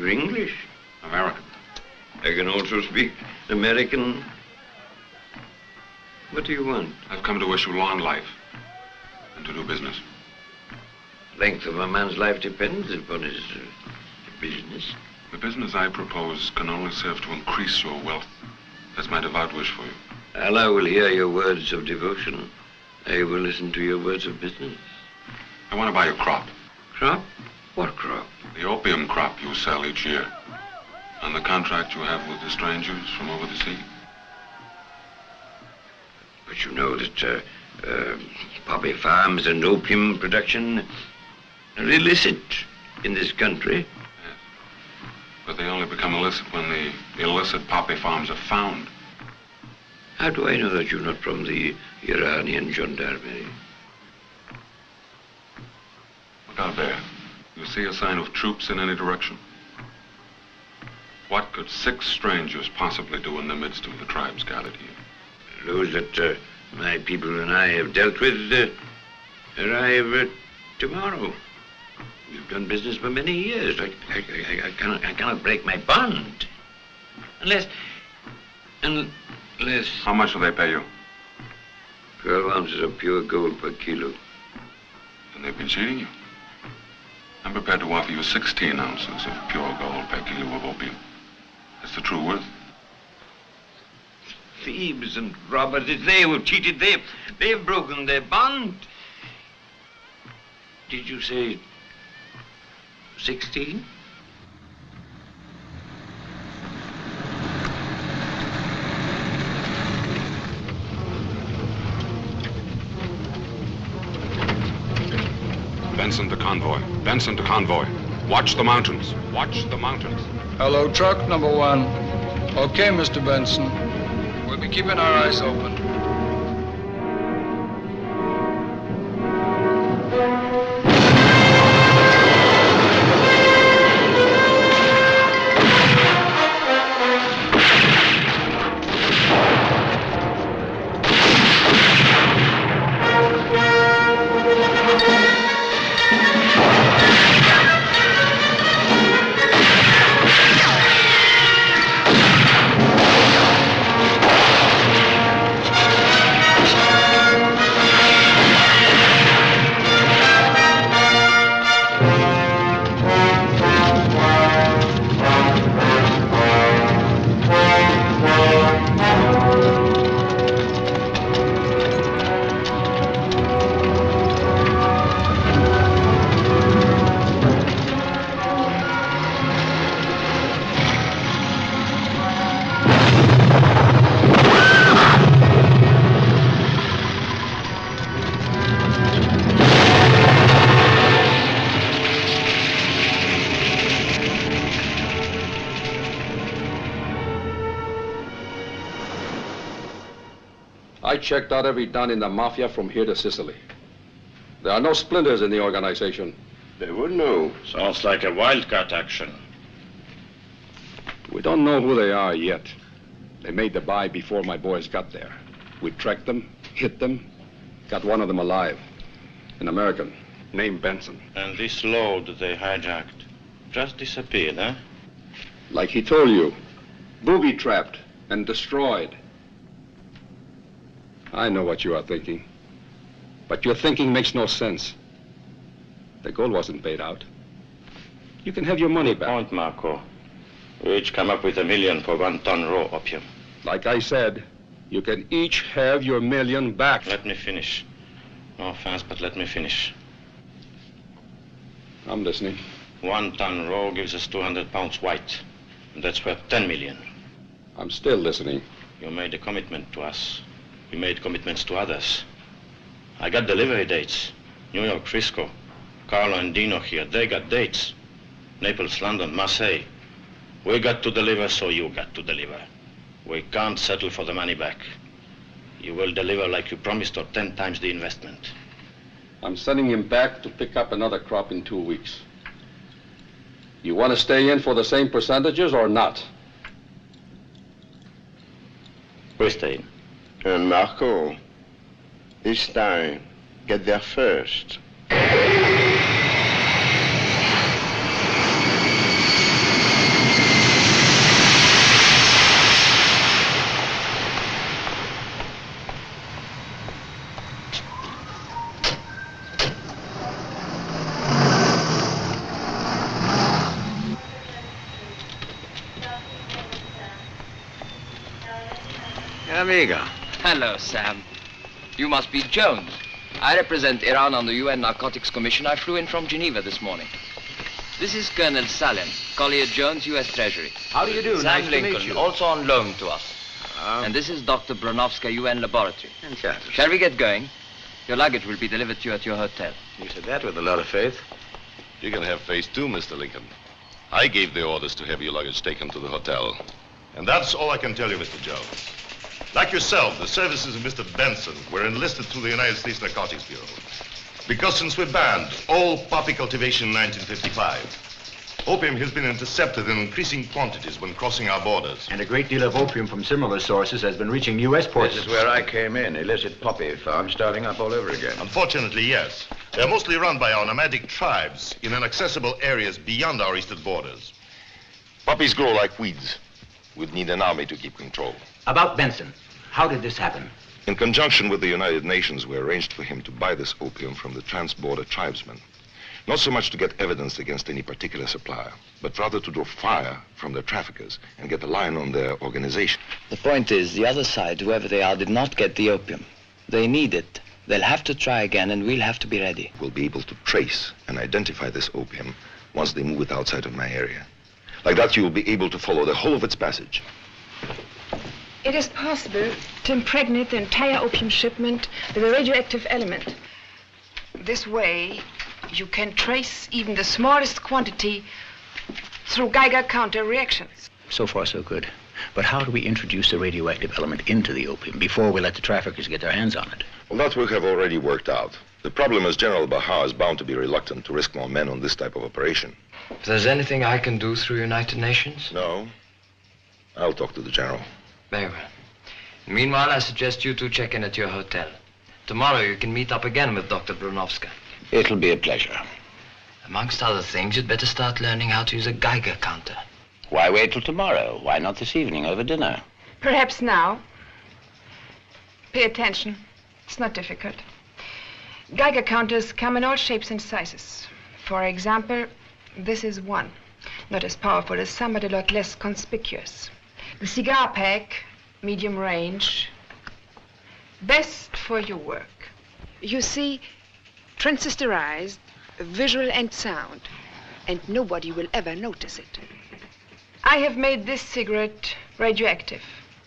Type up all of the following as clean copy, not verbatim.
You're English? American. I can also speak American. What do you want? I've come to wish you long life and to do business. Length of a man's life depends upon his business. The business I propose can only serve to increase your wealth. That's my devout wish for you. Allah will hear your words of devotion. I will listen to your words of business. I want to buy your crop. Crop? What crop? The opium crop you sell each year. On the contract you have with the strangers from over the sea. But you know that poppy farms and opium production are illicit in this country. Yes. But they only become illicit when the illicit poppy farms are found. How do I know that you're not from the Iranian gendarmerie? Look out there. You see a sign of troops in any direction? What could 6 strangers possibly do in the midst of the tribes gathered here? Those that my people and I have dealt with arrive tomorrow. We've done business for many years. I cannot break my bond. Unless... How much will they pay you? 12 ounces of pure gold per kilo. Then they've been cheating you. I'm prepared to offer you 16 ounces of pure gold per kilo of opium. That's the true worth. Thieves and robbers, it's they who have cheated. They've broken their bond. Did you say 16? Benson to Convoy. Benson to Convoy. Watch the mountains. Watch the mountains. Hello, truck number 1. Okay, Mr. Benson. We'll be keeping our eyes open. I checked out every Don in the Mafia from here to Sicily. There are no splinters in the organization. They would know. Sounds like a wildcat action. We don't know who they are yet. They made the buy before my boys got there. We tracked them, hit them, got one of them alive. An American, named Benson. And this load they hijacked just disappeared, huh? Like he told you, booby-trapped and destroyed. I know what you are thinking, but your thinking makes no sense. The gold wasn't paid out. You can have your money back. Point, Marco. We each come up with $1 million for 1 ton raw opium. Like I said, you can each have your $1 million back. Let me finish. No offense, but let me finish. I'm listening. 1 ton raw gives us 200 pounds white. And that's worth 10 million. I'm still listening. You made a commitment to us. We made commitments to others. I got delivery dates. New York, Frisco. Carlo and Dino here, they got dates. Naples, London, Marseille. We got to deliver, so you got to deliver. We can't settle for the money back. You will deliver like you promised or 10 times the investment. I'm sending him back to pick up another crop in 2 weeks. You want to stay in for the same percentages or not? We stay in. And Marco, this time, get there first. amigo. Hello, Sam. You must be Jones. I represent Iran on the UN Narcotics Commission. I flew in from Geneva this morning. This is Colonel Salem, Collier Jones, U.S. Treasury. How do you do? Sam Nice to Lincoln, meet you. also on loan to us. Oh. And this is Dr. Bronovska, UN Laboratory. Fantastic. Shall we get going? Your luggage will be delivered to you at your hotel. You said that with a lot of faith. You can have faith too, Mr. Lincoln. I gave the orders to have your luggage taken to the hotel. And that's all I can tell you, Mr. Jones. Like yourself, the services of Mr. Benson were enlisted through the United States Narcotics Bureau. Because since we banned all poppy cultivation in 1955, opium has been intercepted in increasing quantities when crossing our borders. And a great deal of opium from similar sources has been reaching U.S. ports. This is where I came in. Illicit poppy farm starting up all over again. Unfortunately, yes. They're mostly run by our nomadic tribes in inaccessible areas beyond our eastern borders. Poppies grow like weeds. We'd need an army to keep control. About Benson, how did this happen? In conjunction with the United Nations, we arranged for him to buy this opium from the trans-border tribesmen. Not so much to get evidence against any particular supplier, but rather to draw fire from their traffickers and get a line on their organization. The point is, the other side, whoever they are, did not get the opium. They need it. They'll have to try again, and we'll have to be ready. We'll be able to trace and identify this opium once they move it outside of my area. Like that, you will be able to follow the whole of its passage. It is possible to impregnate the entire opium shipment with a radioactive element. This way, you can trace even the smallest quantity through Geiger counter reactions. So far, so good. But how do we introduce the radioactive element into the opium before we let the traffickers get their hands on it? Well, that we have already worked out. The problem is General Bahar is bound to be reluctant to risk more men on this type of operation. If there's anything I can do through United Nations? No. I'll talk to the General. Very well. Meanwhile, I suggest you two check in at your hotel. Tomorrow you can meet up again with Dr. Bronovska. It'll be a pleasure. Amongst other things, you'd better start learning how to use a Geiger counter. Why wait till tomorrow? Why not this evening over dinner? Perhaps now. Pay attention. It's not difficult. Geiger counters come in all shapes and sizes. For example, this is one. Not as powerful as some, but a lot less conspicuous. The cigar pack, medium range, best for your work. You see, transistorized, visual and sound, and nobody will ever notice it. I have made this cigarette radioactive.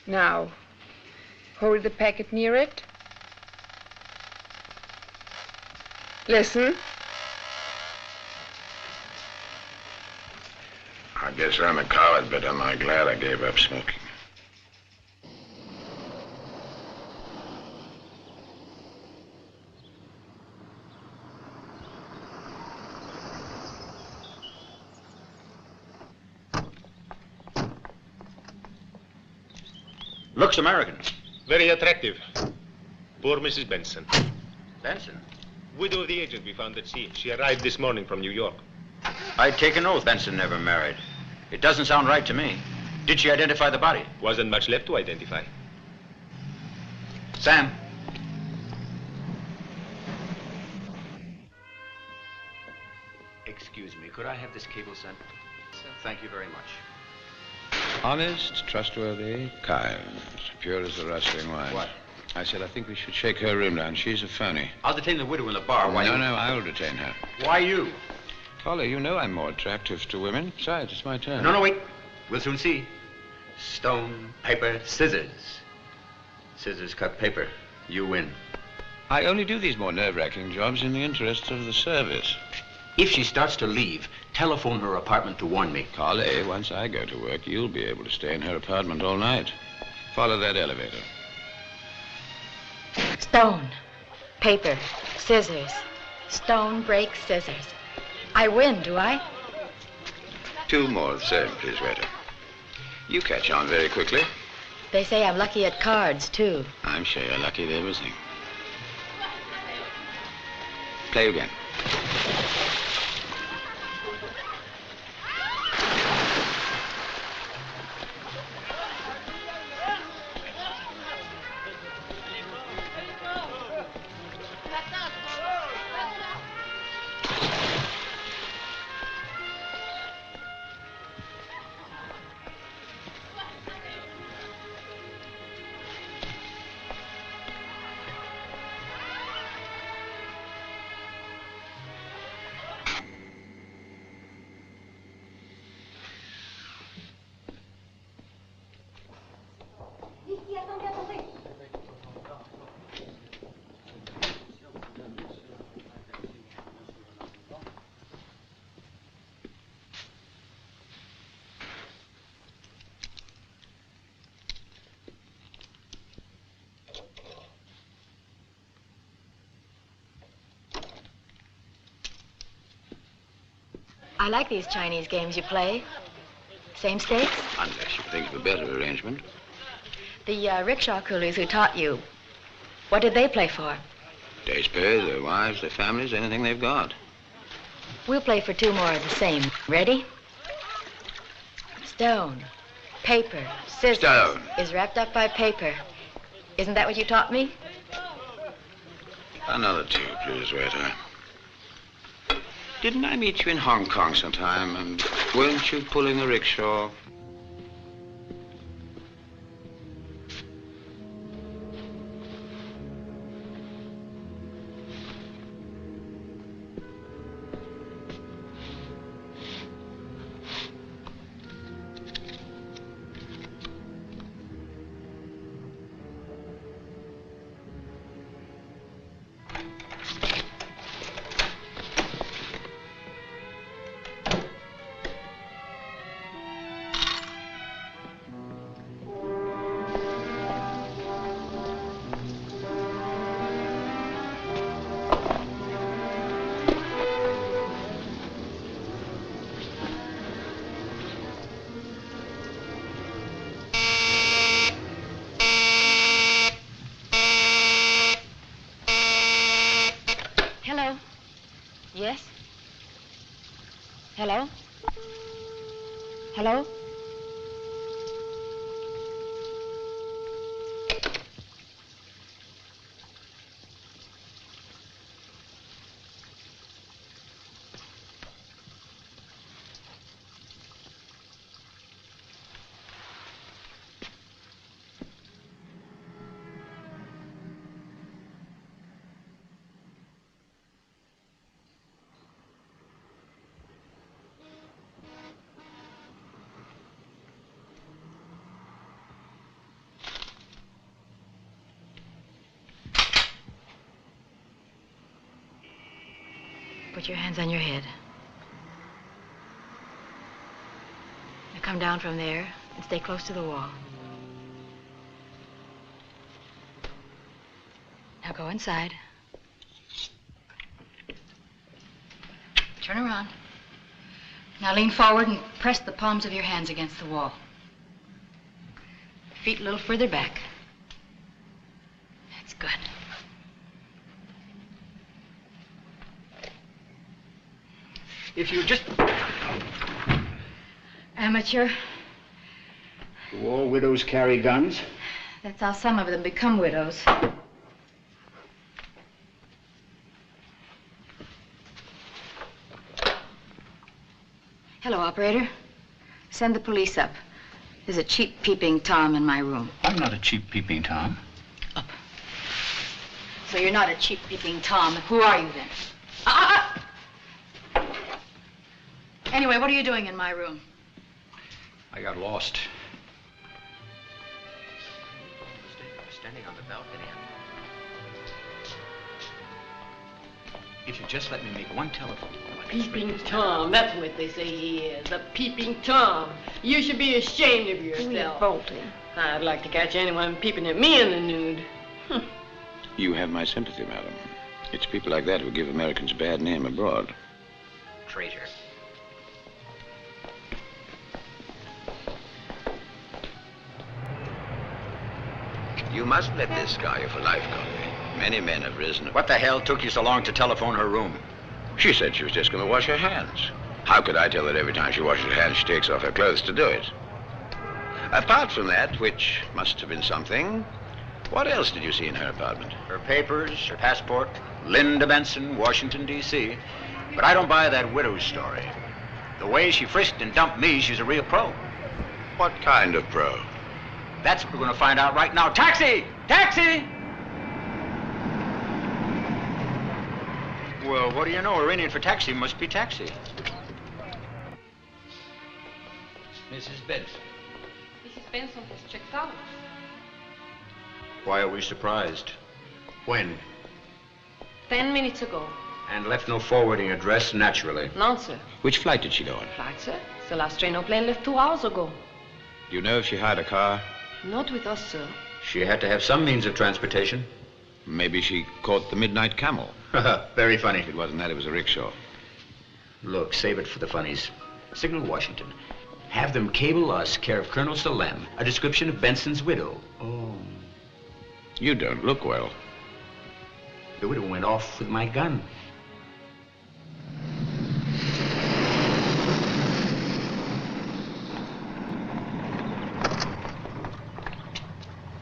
Now, hold the packet near it. Listen. I guess I'm a coward, but am I glad I gave up smoking. Looks American. Very attractive. Poor Mrs. Benson. Benson? Widow of the agent we found at sea. She arrived this morning from New York. I'd take an oath Benson never married. It doesn't sound right to me. Did she identify the body? Wasn't much left to identify. Sam. Excuse me, could I have this cable sent? Thank you very much. Honest, trustworthy, kind, pure as the rustling wine. What? I said I think we should shake her room down. She's a phony. I'll detain the widow in the bar. Why No, you... no, I'll detain her. Why you? Collier, you know I'm more attractive to women. Besides, it's my turn. No, wait. We'll soon see. Stone, paper, scissors. Scissors cut paper. You win. I only do these more nerve-wracking jobs in the interests of the service. If she starts to leave, telephone her apartment to warn me. Collier, once I go to work, you'll be able to stay in her apartment all night. Follow that elevator. Stone, paper, scissors. Stone breaks scissors. I win, do I? 2 more of the same, please, waiter. You catch on very quickly. They say I'm lucky at cards, too. I'm sure you're lucky at everything. Play again. I like these Chinese games you play. Same stakes? Unless you think of a better arrangement. The rickshaw coolies who taught you, what did they play for? Day's pay, their wives, their families, anything they've got. We'll play for 2 more of the same. Ready? Stone, paper, scissors. Stone. Is wrapped up by paper. Isn't that what you taught me? Another 2, please, waiter. Didn't I meet you in Hong Kong sometime, and weren't you pulling a rickshaw? Yes? Hello? Hello? Put your hands on your head. Now come down from there and stay close to the wall. Now go inside. Turn around. Now lean forward and press the palms of your hands against the wall. Feet a little further back. That's good. If you just... Amateur. Do all widows carry guns? That's how some of them become widows. Hello, operator. Send the police up. There's a cheap peeping Tom in my room. I'm not a cheap peeping Tom. Up. So you're not a cheap peeping Tom. Who are you then? Ah! Anyway, what are you doing in my room? I got lost. Standing on the balcony. If you just let me make one telephone call. Peeping Tom, that's what they say he is. A peeping Tom. You should be ashamed of yourself. Bolting. I'd like to catch anyone peeping at me in the nude. You have my sympathy, madam. It's people like that who give Americans a bad name abroad. Traitor. You must let this scar you for life, Convoy. Many men have risen. What the hell took you so long to telephone her room? She said she was just going to wash her hands. How could I tell that every time she washes her hands, she takes off her clothes to do it? Apart from that, which must have been something, what else did you see in her apartment? Her papers, her passport, Linda Benson, Washington, D.C. But I don't buy that widow's story. The way she frisked and dumped me, she's a real pro. What kind of pro? That's what we're going to find out right now. Taxi! Taxi! Well, what do you know? Iranian for taxi must be taxi. Mrs. Benson. Mrs. Benson has checked out. Why are we surprised? When? 10 minutes ago. And left no forwarding address, naturally. No, sir. Which flight did she go on? Flight, sir? The last train or plane left 2 hours ago. Do you know if she hired a car? Not with us, sir. She had to have some means of transportation. Maybe she caught the midnight camel. Very funny. If it wasn't that, it was a rickshaw. Look, save it for the funnies. Signal Washington. Have them cable us, care of Colonel Salem, a description of Benson's widow. Oh. You don't look well. The widow went off with my gun.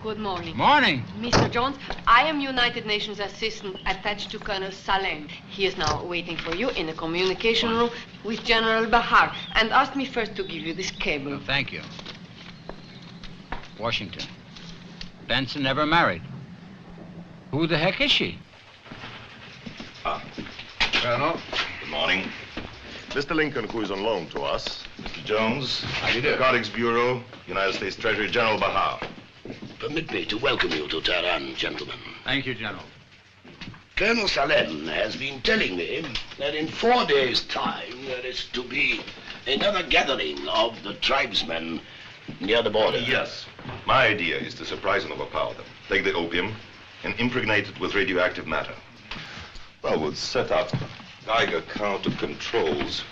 Good morning. Morning. Mr. Jones, I am United Nations assistant attached to Colonel Salem. He is now waiting for you in the communication room with General Berger and asked me first to give you this cable. Well, thank you. Washington. Benson never married. Who the heck is she? Colonel. Good morning. Mr. Lincoln, who is on loan to us. Mr. Jones. How do you do? Narcotics Bureau, United States Treasury, General Berger. Permit me to welcome you to Tehran, gentlemen. Thank you, General. Colonel Salem has been telling me that in 4 days' time there is to be another gathering of the tribesmen near the border. Yes. My idea is to surprise and overpower them. Take the opium and impregnate it with radioactive matter. Well, we'll set up Geiger counter controls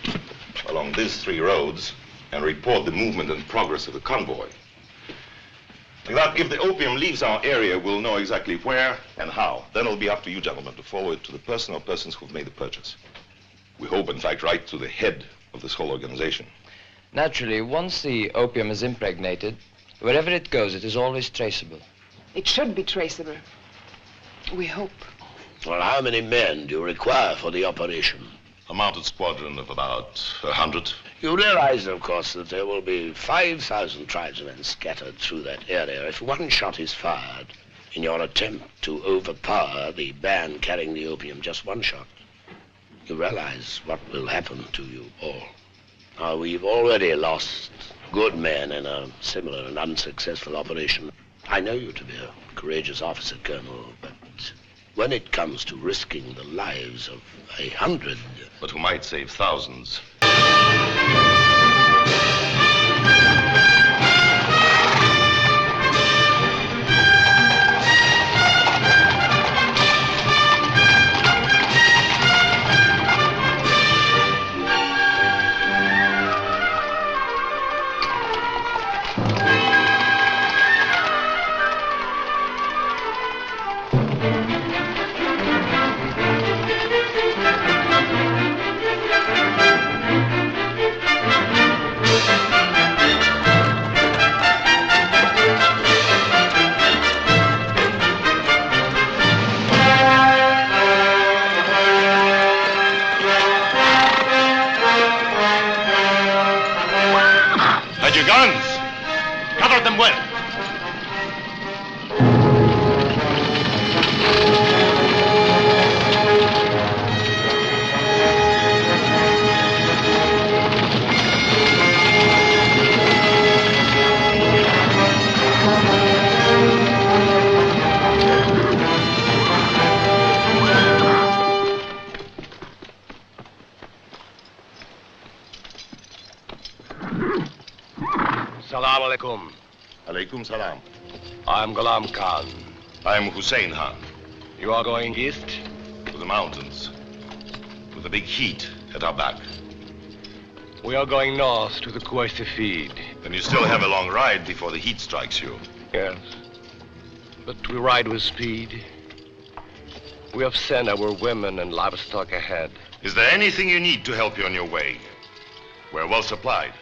along these 3 roads and report the movement and progress of the convoy. Like that, if the opium leaves our area, we'll know exactly where and how. Then it'll be up to you, gentlemen, to follow it to the person or persons who've made the purchase. We hope, in fact, right to the head of this whole organization. Naturally, once the opium is impregnated, wherever it goes, it is always traceable. It should be traceable. We hope. Well, how many men do you require for the operation? A mounted squadron of about 100. You realize, of course, that there will be 5,000 tribesmen scattered through that area if one shot is fired in your attempt to overpower the band carrying the opium. Just one shot. You realize what will happen to you all. Now, we've already lost good men in a similar and unsuccessful operation. I know you to be a courageous officer, Colonel, but when it comes to risking the lives of 100... But who might save thousands. Alaikum salam. I'm Ghulam Khan. I'm Hussein Khan. You are going east? To the mountains. With the big heat at our back. We are going north to the Kuwaiti feed. Then you still have a long ride before the heat strikes you. Yes. But we ride with speed. We have sent our women and livestock ahead. Is there anything you need to help you on your way? We're well supplied.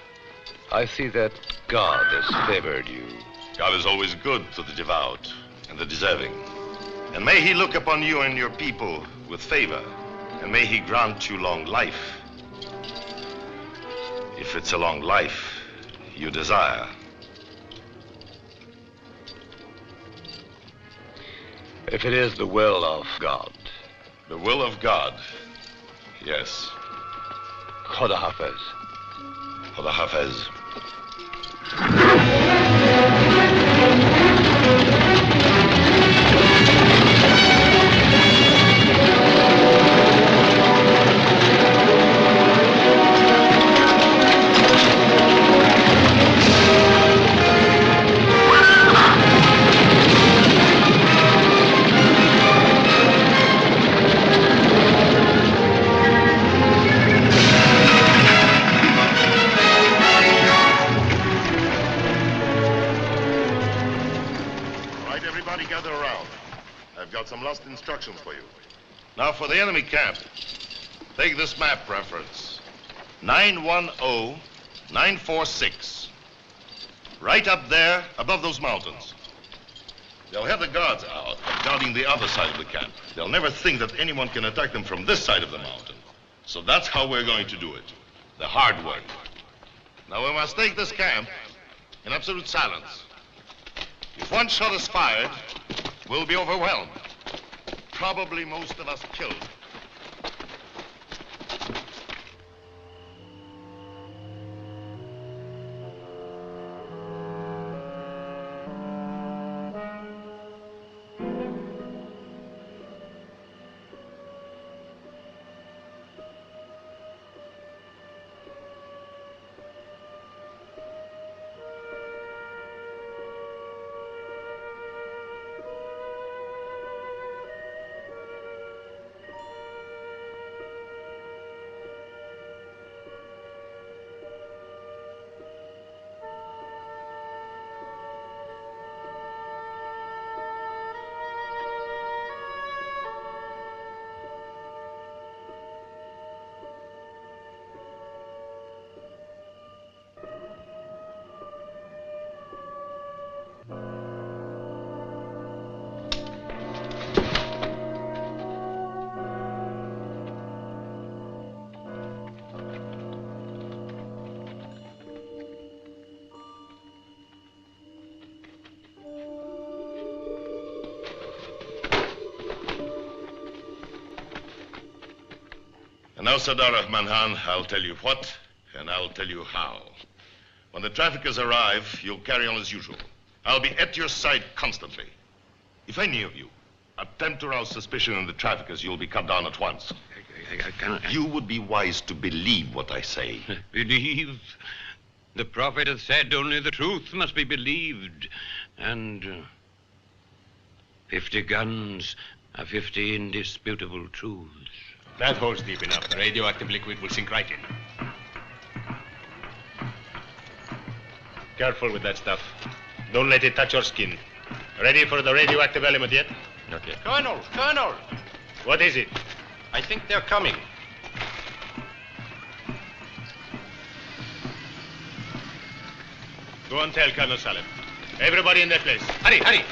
I see that God has favored you. God is always good to the devout and the deserving. And may he look upon you and your people with favor. And may he grant you long life. If it's a long life you desire. If it is the will of God. The will of God, yes. Khuda Hafiz. Khuda Hafiz. last instructions for you. Now for the enemy camp, take this map reference. 910946. Right up there above those mountains. They'll have the guards out, guarding the other side of the camp. They'll never think that anyone can attack them from this side of the mountain. So that's how we're going to do it. The hard work. Now we must take this camp in absolute silence. If one shot is fired, we'll be overwhelmed. Probably most of us killed. And now, Sardar Rahman Khan, I'll tell you what, and I'll tell you how. When the traffickers arrive, you'll carry on as usual. I'll be at your side constantly. If any of you attempt to rouse suspicion in the traffickers, you'll be cut down at once. I cannot... You would be wise to believe what I say. Believe? The prophet hath said only the truth must be believed. And 50 guns are 50 indisputable truths. That hole's deep enough. The radioactive liquid will sink right in. Careful with that stuff. Don't let it touch your skin. Ready for the radioactive element yet? Not yet. Colonel! What is it? I think they're coming. Go and tell Colonel Salem. Everybody in their place. Hurry!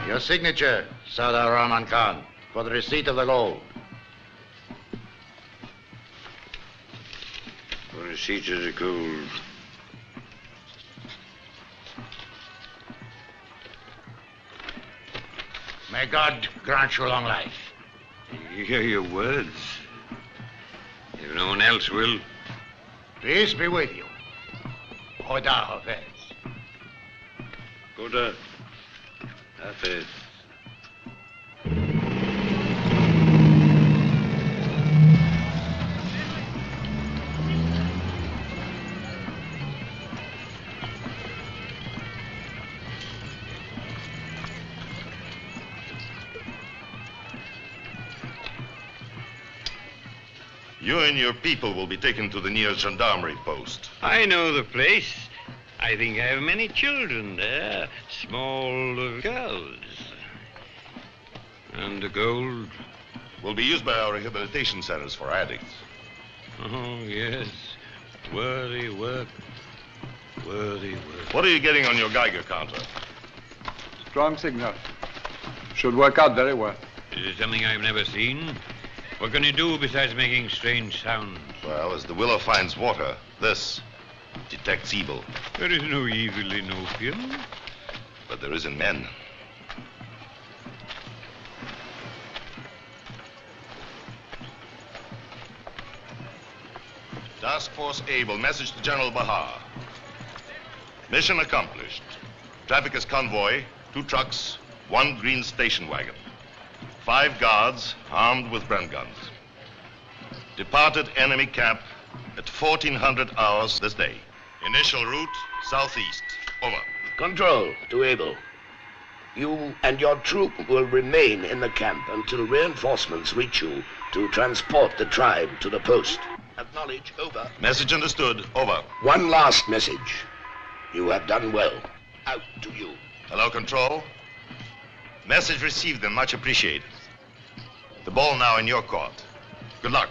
Your signature, Sardar Rahman Khan, for the receipt of the gold. For receipt of the gold. May God grant you long life. You hear your words. If no one else will. Peace be with you. Khuda Hafiz. Khuda Hafiz. You and your people will be taken to the nearest gendarmerie post. I know the place. I think I have many children there, small girls. And the gold? Will be used by our rehabilitation centers for addicts. Oh, yes. Worthy work. Worthy work. What are you getting on your Geiger counter? Strong signal. Should work out very well. Is it something I've never seen? What can you do besides making strange sounds? Well, as the willow finds water, this detects evil. There is no evil in opium. But there is in men. Task Force Able, message to General Bahar. Mission accomplished. Traffickers convoy, 2 trucks, 1 green station wagon. 5 guards armed with Bren guns. Departed enemy camp at 1400 hours this day. Initial route, southeast. Over. Control to Able. You and your troop will remain in the camp until reinforcements reach you to transport the tribe to the post. Acknowledge, over. Message understood, over. One last message. You have done well. Out to you. Hello, Control. Message received and much appreciated. The ball now in your court. Good luck.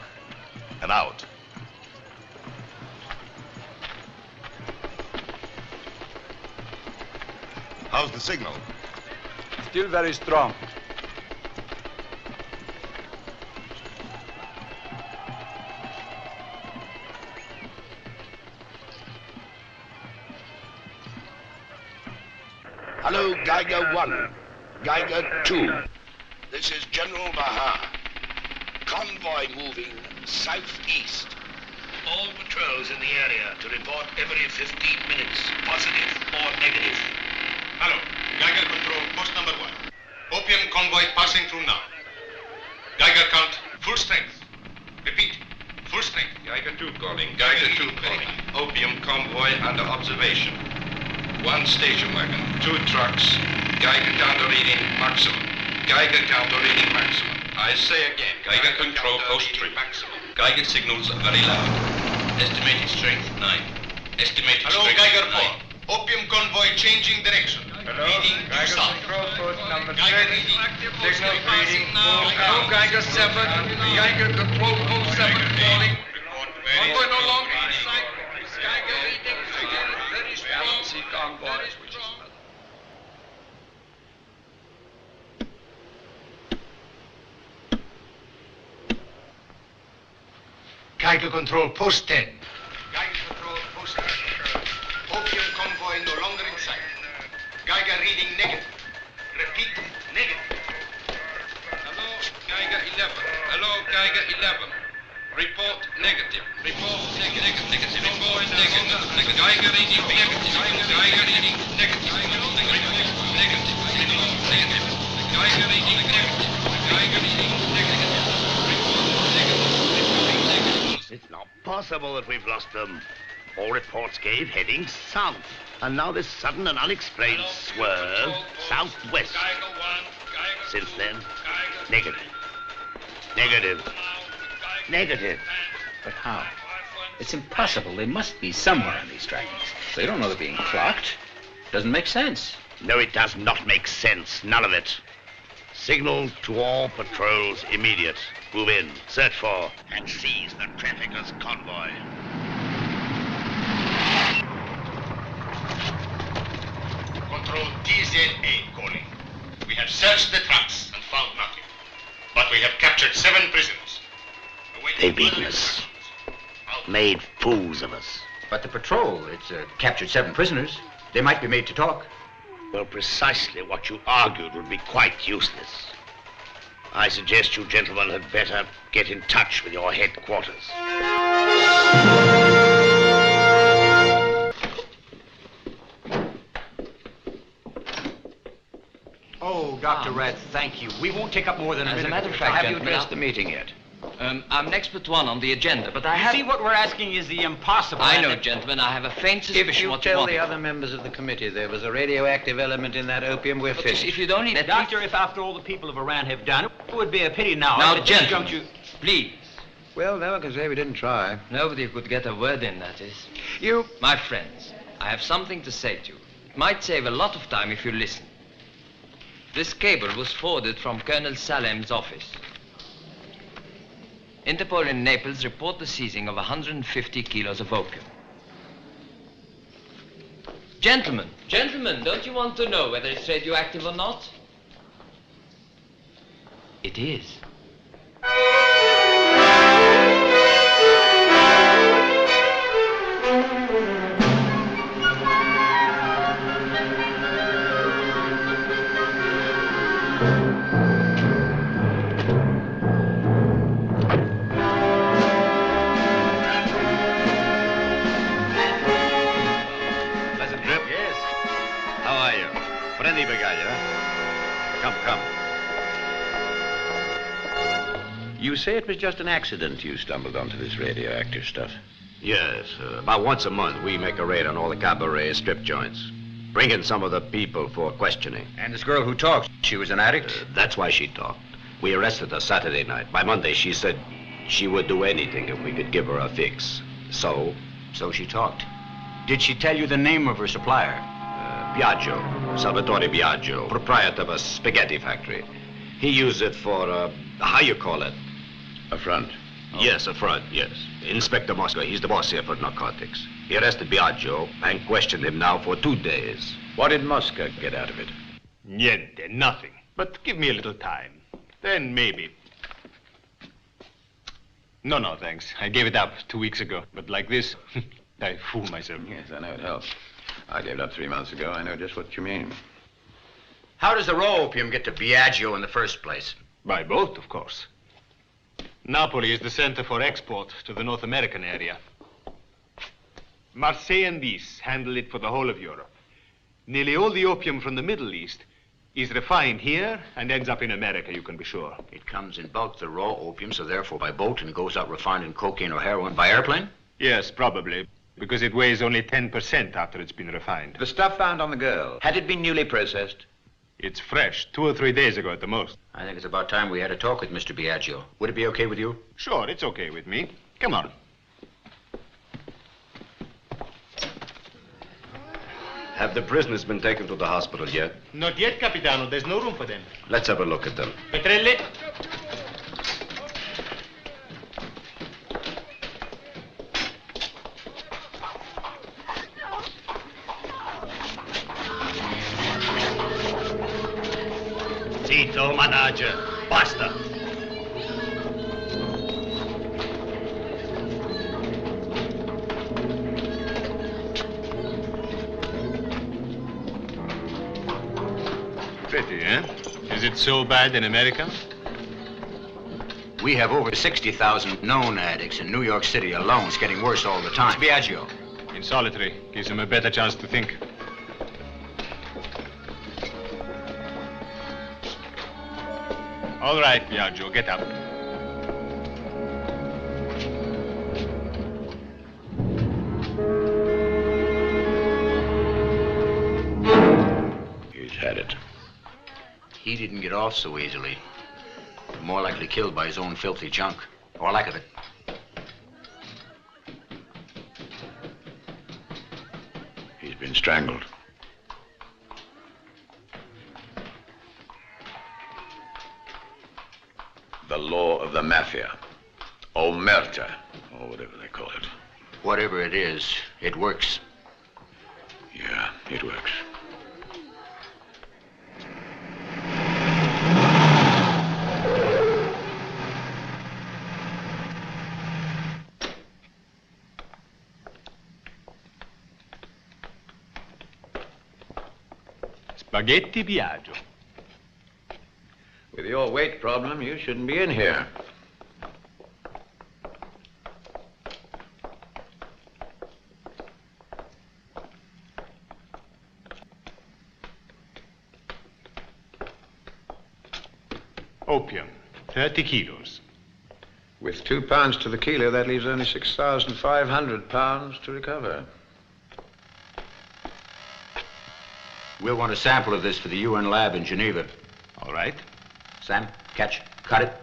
And out. How's the signal? Still very strong. Hello, Geiger 1. Geiger 2. This is General Berger. Convoy moving southeast. All patrols in the area to report every 15 minutes, positive or negative. Hello, Geiger Control, post number 1. Opium convoy passing through now. Geiger count, full strength. Repeat, full strength. Geiger 2 calling. Geiger 2 calling. Opium convoy under observation. 1 station wagon, 2 trucks. Geiger counter reading maximum. Geiger counter reading maximum. I say again, Geiger control post 3. Maximum. Geiger signals are very loud. Estimated strength 9. Estimated Hello, strength Geiger 9. 4. Opium convoy changing direction. Hello, Reading Geiger south. control post number 6. Geiger reading. Signal reading full count. Geiger 7. Geiger control post 7 calling. Convoy no longer in sight. Geiger reading again very strong. See convoys, which is another. Geiger control post 10. Geiger control post 10. Opium convoy no longer in sight. Geiger reading negative. Repeat, negative. Hello, Geiger 11. Hello, Geiger 11. Report negative. Report negative. Report negative. Geiger reading negative. Geiger reading negative. Report negative. Report negative. Geiger reading negative. Geiger reading negative. It's not possible that we've lost them. All reports gave heading south. And now this sudden and unexplained swerve southwest. Since then, negative. Negative. Negative. But how? It's impossible. They must be somewhere on these trackings. They don't know they're being clocked. Doesn't make sense. No, it does not make sense. None of it. Signal to all patrols immediate. Move in, search for, and seize the traffickers' convoy. Control DZA calling. We have searched the trucks and found nothing. But we have captured 7 prisoners. They've beaten us. Made fools of us. But the patrol, it's captured 7 prisoners. They might be made to talk. Well, precisely what you argued would be quite useless. I suggest you gentlemen had better get in touch with your headquarters. Oh, Dr. Red, thank you. We won't take up more than a minute. As a matter of fact, Have you gentlemen, addressed the meeting yet? I'm next but 1 on the agenda, but I You have... see, what we're asking is the impossible. I know, gentlemen. I have a faint suspicion If you what tell want. the other members of the committee there was a radioactive element in that opium, we're But finished. if you'd only let Doctor, me... if after all the people of Iran have done, it would be a pity now. Now, at this gentlemen, juncture- please. Well, no one can say we didn't try. Nobody could get a word in, that is. You... My friends, I have something to say to you. It might save a lot of time if you listen. This cable was forwarded from Colonel Salem's office. Interpol in Naples report the seizing of 150 kilos of opium. Gentlemen, don't you want to know whether it's radioactive or not? It is. Pleasant trip? Yes. How are you? Friendly Berger, Come. You say it was just an accident you stumbled onto this radioactive stuff? Yes, about once a month we make a raid on all the cabaret strip joints. Bring in some of the people for questioning. And this girl who talked, she was an addict? That's why she talked. We arrested her Saturday night. By Monday, she said she would do anything if we could give her a fix. So? So she talked. Did she tell you the name of her supplier? Biagio, Salvatore Biagio, proprietor of a spaghetti factory. He used it for, how you call it? A front. Oh. Yes, a front, yes. Inspector Moscow, he's the boss here for narcotics. He arrested Biagio and questioned him now for 2 days. What did Moscow get out of it? Niente, nothing. But give me a little time. Then maybe. No, thanks. I gave it up 2 weeks ago. But like this, I fool myself. Yes, I know it helps. I gave it up 3 months ago. I know just what you mean. How does the raw opium get to Biagio in the first place? By boat, of course. Naples is the center for export to the North American area. Marseille and Nice handle it for the whole of Europe. Nearly all the opium from the Middle East is refined here and ends up in America, you can be sure. It comes in bulk, the raw opium, so therefore by boat, and goes out refined in cocaine or heroin by airplane? Yes, probably, because it weighs only 10% after it's been refined. The stuff found on the girl, had it been newly processed? It's fresh, 2 or 3 days ago at the most. I think it's about time we had a talk with Mr. Biagio. Would it be okay with you? Sure, it's okay with me. Come on. Have the prisoners been taken to the hospital yet? Not yet, Capitano. There's no room for them. Let's have a look at them. Petrelli? Zitto, manager. Basta. Pretty, eh? Is it so bad in America? We have over 60,000 known addicts in New York City alone. It's getting worse all the time. Biagio. In solitary. Gives him a better chance to think. All right, Biagio, get up. He's had it. He didn't get off so easily. More likely killed by his own filthy junk. Or lack of it. He's been strangled. The law of the Mafia. Omerta, or whatever they call it. Whatever it is, it works. Yeah, it works. Spaghetti Biagio. With your weight problem, you shouldn't be in here. Opium, 30 kilos. With 2 pounds to the kilo, that leaves only 6,500 pounds to recover. We'll want a sample of this for the UN lab in Geneva. All right. Sam, catch, cut it.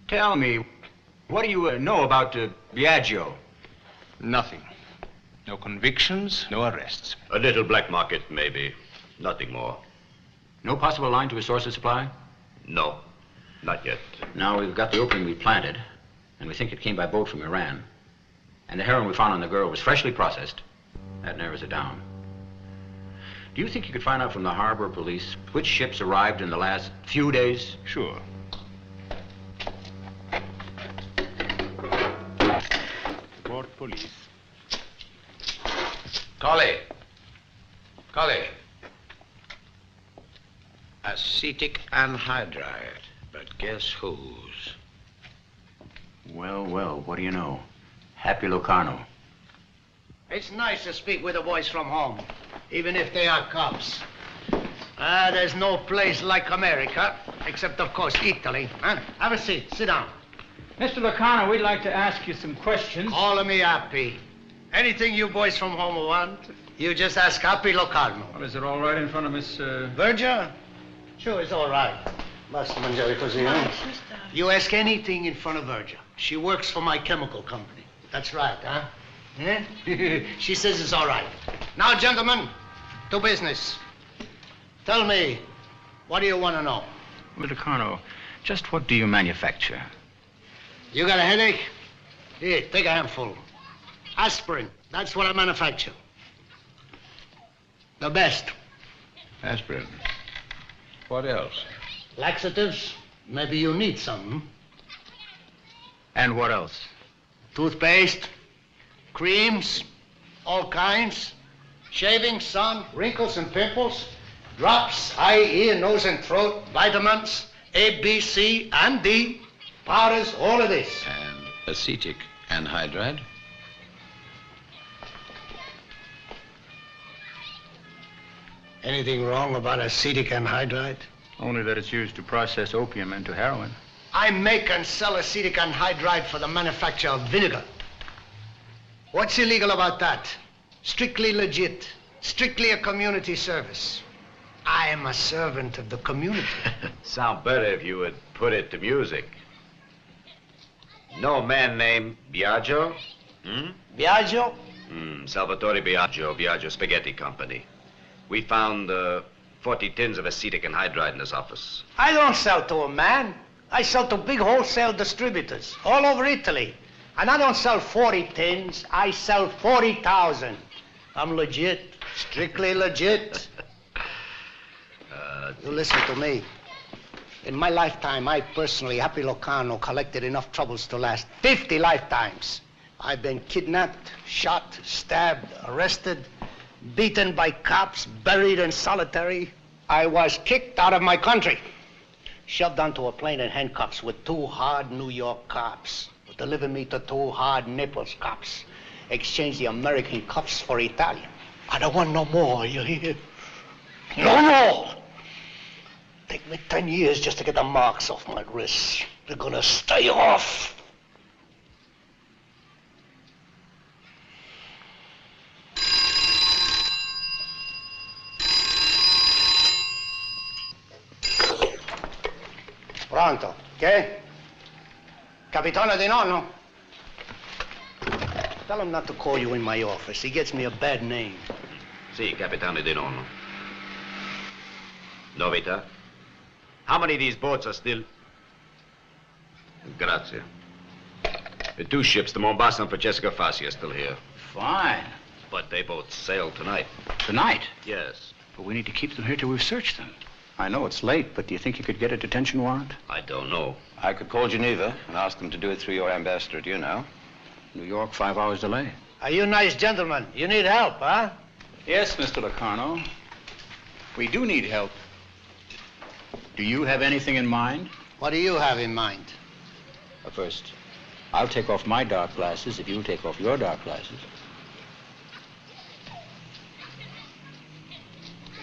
Tell me, what do you know about Biagio? Nothing. No convictions, no arrests. A little black market, maybe. Nothing more. No possible line to his source of supply? No, not yet. Now, we've got the opium we planted, and we think it came by boat from Iran. And the heroin we found on the girl was freshly processed. That narrows it down. Do you think you could find out from the harbor police which ships arrived in the last few days? Sure. Port police. Collie. Acetic anhydride, but guess whose? Well, what do you know? Happy Locarno. It's nice to speak with a voice from home, even if they are cops. There's no place like America, except, of course, Italy. Huh? Have a seat. Sit down. Mr. Locarno, we'd like to ask you some questions. Call me Appy. Anything you boys from home want, you just ask Happy Locarno. Well, is it all right in front of Miss... Berger? Sure, it's all right. Basta mangiare così, huh? You ask anything in front of Berger. She works for my chemical company. That's right, huh? Eh? She says it's all right. Now, gentlemen, to business. Tell me, what do you want to know? Mr. Carno, just what do you manufacture? You got a headache? Here, take a handful. Aspirin, that's what I manufacture. The best. Aspirin. What else? Laxatives, maybe you need some. And what else? Toothpaste, creams, all kinds. Shaving, sun, wrinkles and pimples. Drops, eye, ear, nose and throat. Vitamins, A, B, C, and D. Powders, all of this. And acetic anhydride? Anything wrong about acetic anhydride? Only that it's used to process opium into heroin. I make and sell acetic anhydride for the manufacture of vinegar. What's illegal about that? Strictly legit. Strictly a community service. I am a servant of the community. Sound better if you would put it to music. Know a man named Biagio? Biagio? Salvatore Biagio Spaghetti Company. We found 40 tins of acetic anhydride in his office. I don't sell to a man. I sell to big wholesale distributors all over Italy. And I don't sell 40 tins. I sell 40,000. I'm legit. Strictly legit. You listen to me. In my lifetime, I personally, Happy Locarno, collected enough troubles to last 50 lifetimes. I've been kidnapped, shot, stabbed, arrested, beaten by cops, buried in solitary. I was kicked out of my country, shoved onto a plane in handcuffs with 2 hard New York cops, who delivered me to 2 hard Naples cops, exchanged the American cuffs for Italian. I don't want no more, you hear? No more! Take me 10 years just to get the marks off my wrists. They're gonna stay off. Pronto, che? Capitano Di Nonno? Tell him not to call you in my office. He gets me a bad name. Sì, Capitano Di Nonno. Novità? How many of these boats are still... Grazie. The 2 ships, the Mombasa and Francesca Fassi, are still here. Fine. But they both sail tonight. Tonight? Yes. But we need to keep them here till we've searched them. I know it's late, but do you think you could get a detention warrant? I don't know. I could call Geneva and ask them to do it through your ambassador. Do you know? New York, 5 hours delay. Are you nice gentlemen? You need help, huh? Yes, Mr. Locarno. We do need help. Do you have anything in mind? What do you have in mind? First, I'll take off my dark glasses if you'll take off your dark glasses.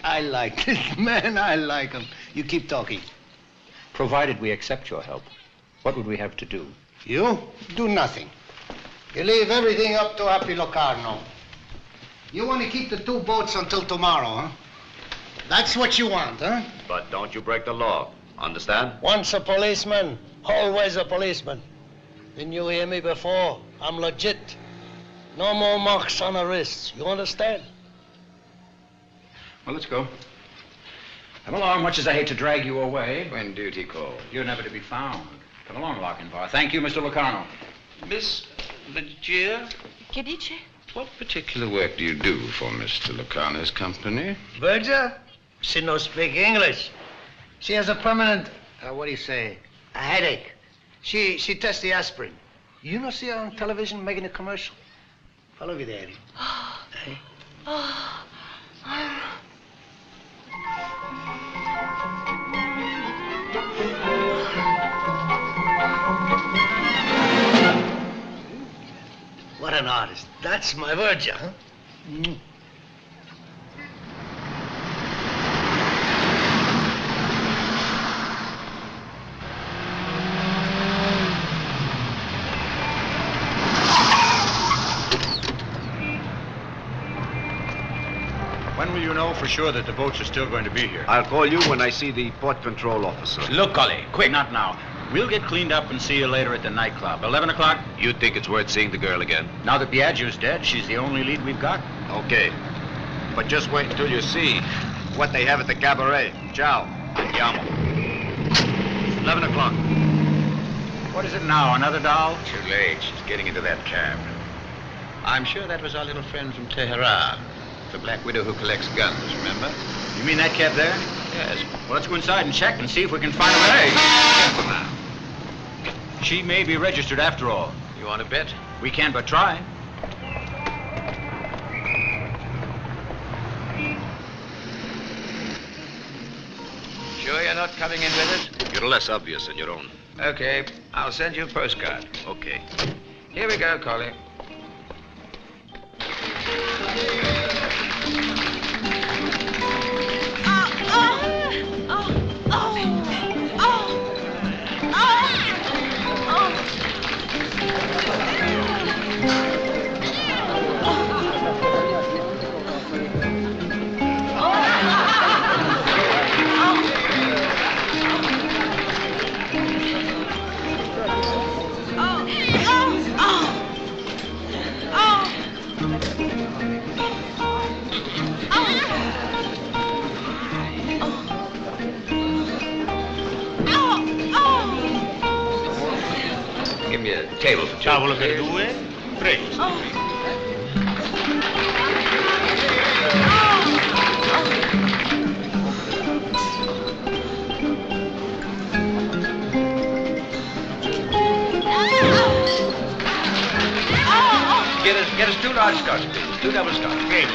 I like this man. I like him. You keep talking. Provided we accept your help, what would we have to do? You do nothing. You leave everything up to Happy Locarno. You want to keep the 2 boats until tomorrow, huh? That's what you want, huh? But don't you break the law. Understand? Once a policeman, always a policeman. Didn't you hear me before? I'm legit. No more marks on the wrists. You understand? Well, let's go. Come along, much as I hate to drag you away. When duty calls. You're never to be found. Come along, Lochinvar. Thank you, Mr. Locarno. Miss Berger? Che dice? What particular work do you do for Mr. Locarno's company? Berger? She knows speak English. She has a permanent, what do you say, a headache. She tests the aspirin. You know, see her on television making a commercial? Follow me there. Hey? What an artist. That's my Berger, huh? When will you know for sure that the boats are still going to be here? I'll call you when I see the port control officer. Look, Cully, quick. Not now. We'll get cleaned up and see you later at the nightclub. 11 o'clock? You think it's worth seeing the girl again? Now that Biagio's dead, she's the only lead we've got. Okay. But just wait until you see what they have at the cabaret. Ciao. Andiamo. 11 o'clock. What is it now, another doll? Too late. She's getting into that cab. I'm sure that was our little friend from Tehran. The black widow who collects guns, remember? You mean that cab there? Yes. Well, let's go inside and check and see if we can find her. Hey! Careful now. She may be registered after all. You want to bet? We can but try. Sure you're not coming in with us? You're less obvious than your own. Okay. I'll send you a postcard. Okay. Here we go, Collie. Give me a table for two. Tavolo per due. Prego. Get us 2 large scotch, please. 2 double scotch. Prego.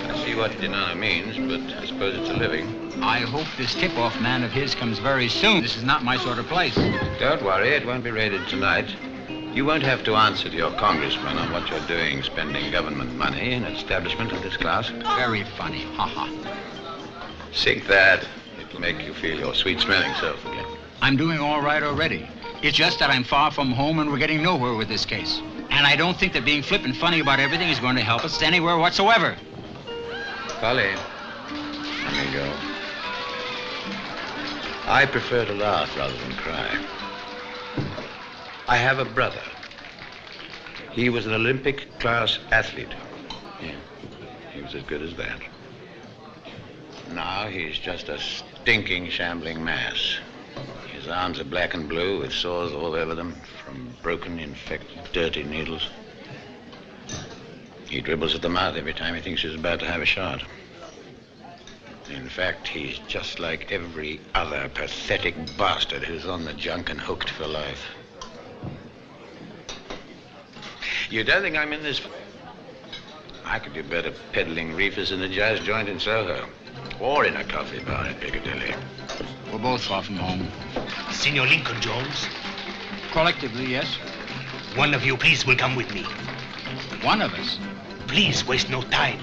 I see what dinner means, but I suppose it's a living. I hope this tip-off man of his comes very soon. This is not my sort of place. Don't worry, it won't be raided tonight. You won't have to answer to your congressman on what you're doing, spending government money in an establishment of this class. Very funny. Ha ha. Sink that. It'll make you feel your sweet-smelling self again. I'm doing all right already. It's just that I'm far from home and we're getting nowhere with this case. And I don't think that being flip and funny about everything is going to help us anywhere whatsoever. Polly, let me go. I prefer to laugh rather than cry. I have a brother. He was an Olympic-class athlete. Yeah, he was as good as that. Now he's just a stinking, shambling mass. His arms are black and blue with sores all over them from broken, infected, dirty needles. He dribbles at the mouth every time he thinks he's about to have a shot. In fact, he's just like every other pathetic bastard who's on the junk and hooked for life. You don't think I'm in this? I could do better peddling reefers in a jazz joint in Soho. Or in a coffee bar in Piccadilly. We're both far from home. Senor Lincoln Jones? Collectively, yes. One of you, please, will come with me. One of us? Please, waste no time.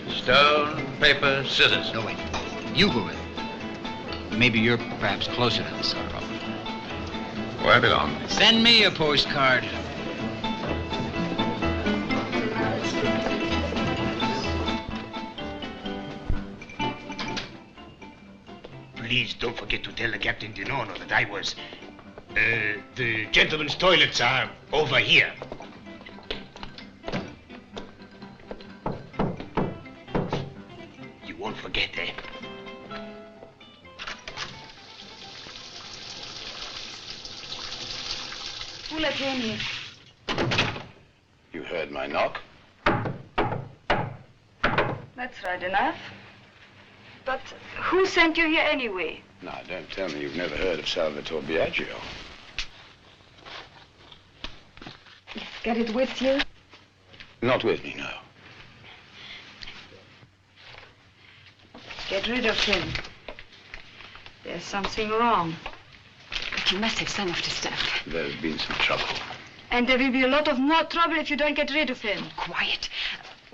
Stone, paper, scissors. No, wait. You go with it. Maybe you're perhaps closer to this sort of problem. Where I belong. Send me a postcard. Please don't forget to tell the Captain Dinono that I was... the gentlemen's toilets are over here. You won't forget, eh? Who let you in here? You heard my knock? That's right enough. But who sent you here anyway? Now, don't tell me you've never heard of Salvatore Biagio. You've got it with you? Not with me, no. Get rid of him. There's something wrong. But you must have some of the stuff. There's been some trouble. And there will be a lot of more trouble if you don't get rid of him. Quiet.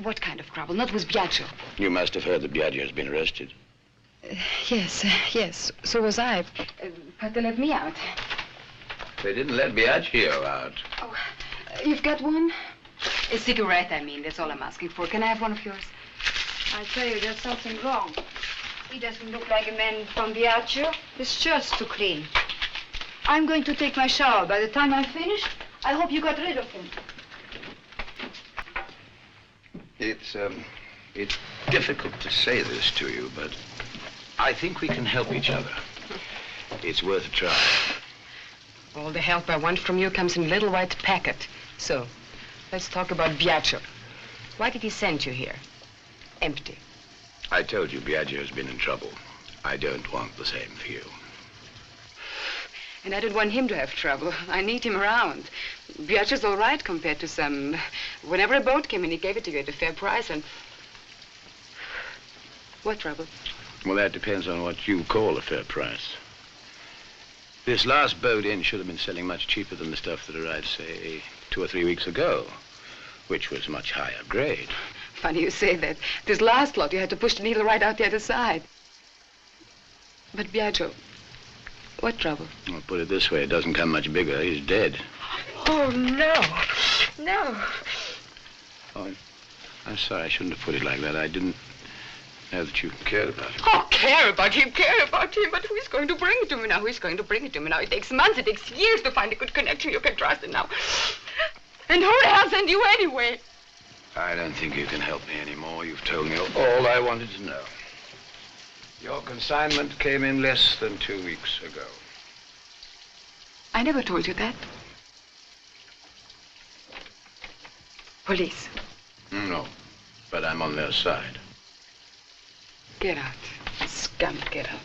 What kind of trouble? Not with Biagio. You must have heard that Biagio's been arrested. Yes. So was I. But they let me out. They didn't let Biagio out. Oh, you've got one? A cigarette, I mean. That's all I'm asking for. Can I have one of yours? I tell you, there's something wrong. He doesn't look like a man from Biagio. His shirt's too clean. I'm going to take my shower. By the time I'm finished, I hope you got rid of him. It's difficult to say this to you, but I think we can help each other. It's worth a try. All the help I want from you comes in a little white packet. So, let's talk about Biagio. Why did he send you here? Empty. I told you Biagio's been in trouble. I don't want the same for you. And I don't want him to have trouble. I need him around. Biagio's all right compared to some. Whenever a boat came in, he gave it to you at a fair price, and... What trouble? Well, that depends on what you call a fair price. This last boat in should have been selling much cheaper than the stuff that arrived, say, 2 or 3 weeks ago, which was much higher grade. Funny you say that. This last lot, you had to push the needle right out the other side. But Biagio, what trouble? I'll put it this way, it doesn't come much bigger. He's dead. Oh, no. No. Oh, I'm sorry. I shouldn't have put it like that. I didn't know that you cared about him. Oh, care about him, but who's going to bring it to me now? Who's going to bring it to me now? It takes months, it takes years to find a good connection you can trust in now. And who the hell sent you anyway? I don't think you can help me anymore. You've told me all I wanted to know. Your consignment came in less than 2 weeks ago. I never told you that. Police. No, but I'm on their side. Get out. Scum, get out.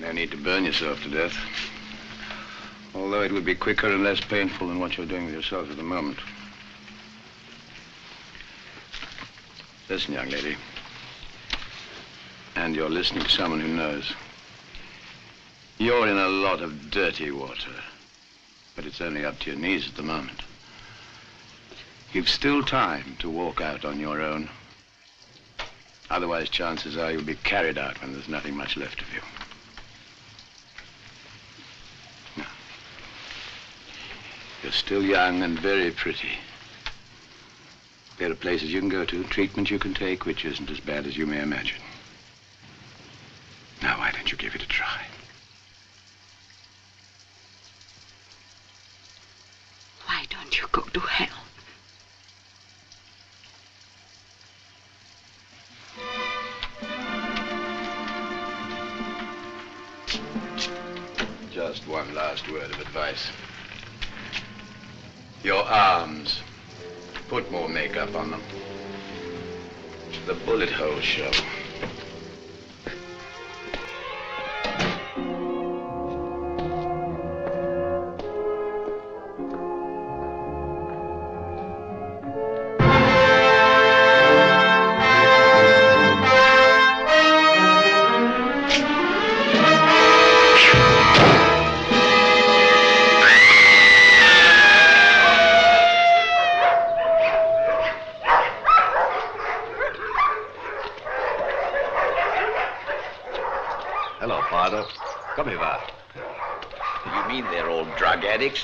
No need to burn yourself to death. Although it would be quicker and less painful than what you're doing with yourself at the moment. Listen, young lady. And you're listening to someone who knows. You're in a lot of dirty water. But it's only up to your knees at the moment. You've still time to walk out on your own. Otherwise, chances are you'll be carried out when there's nothing much left of you. No. You're still young and very pretty. There are places you can go to, treatment you can take, which isn't as bad as you may imagine. Now, why don't you give it a try? Why don't you go to hell? Just one last word of advice. Your arms. Put more makeup on them. The bullet holes show.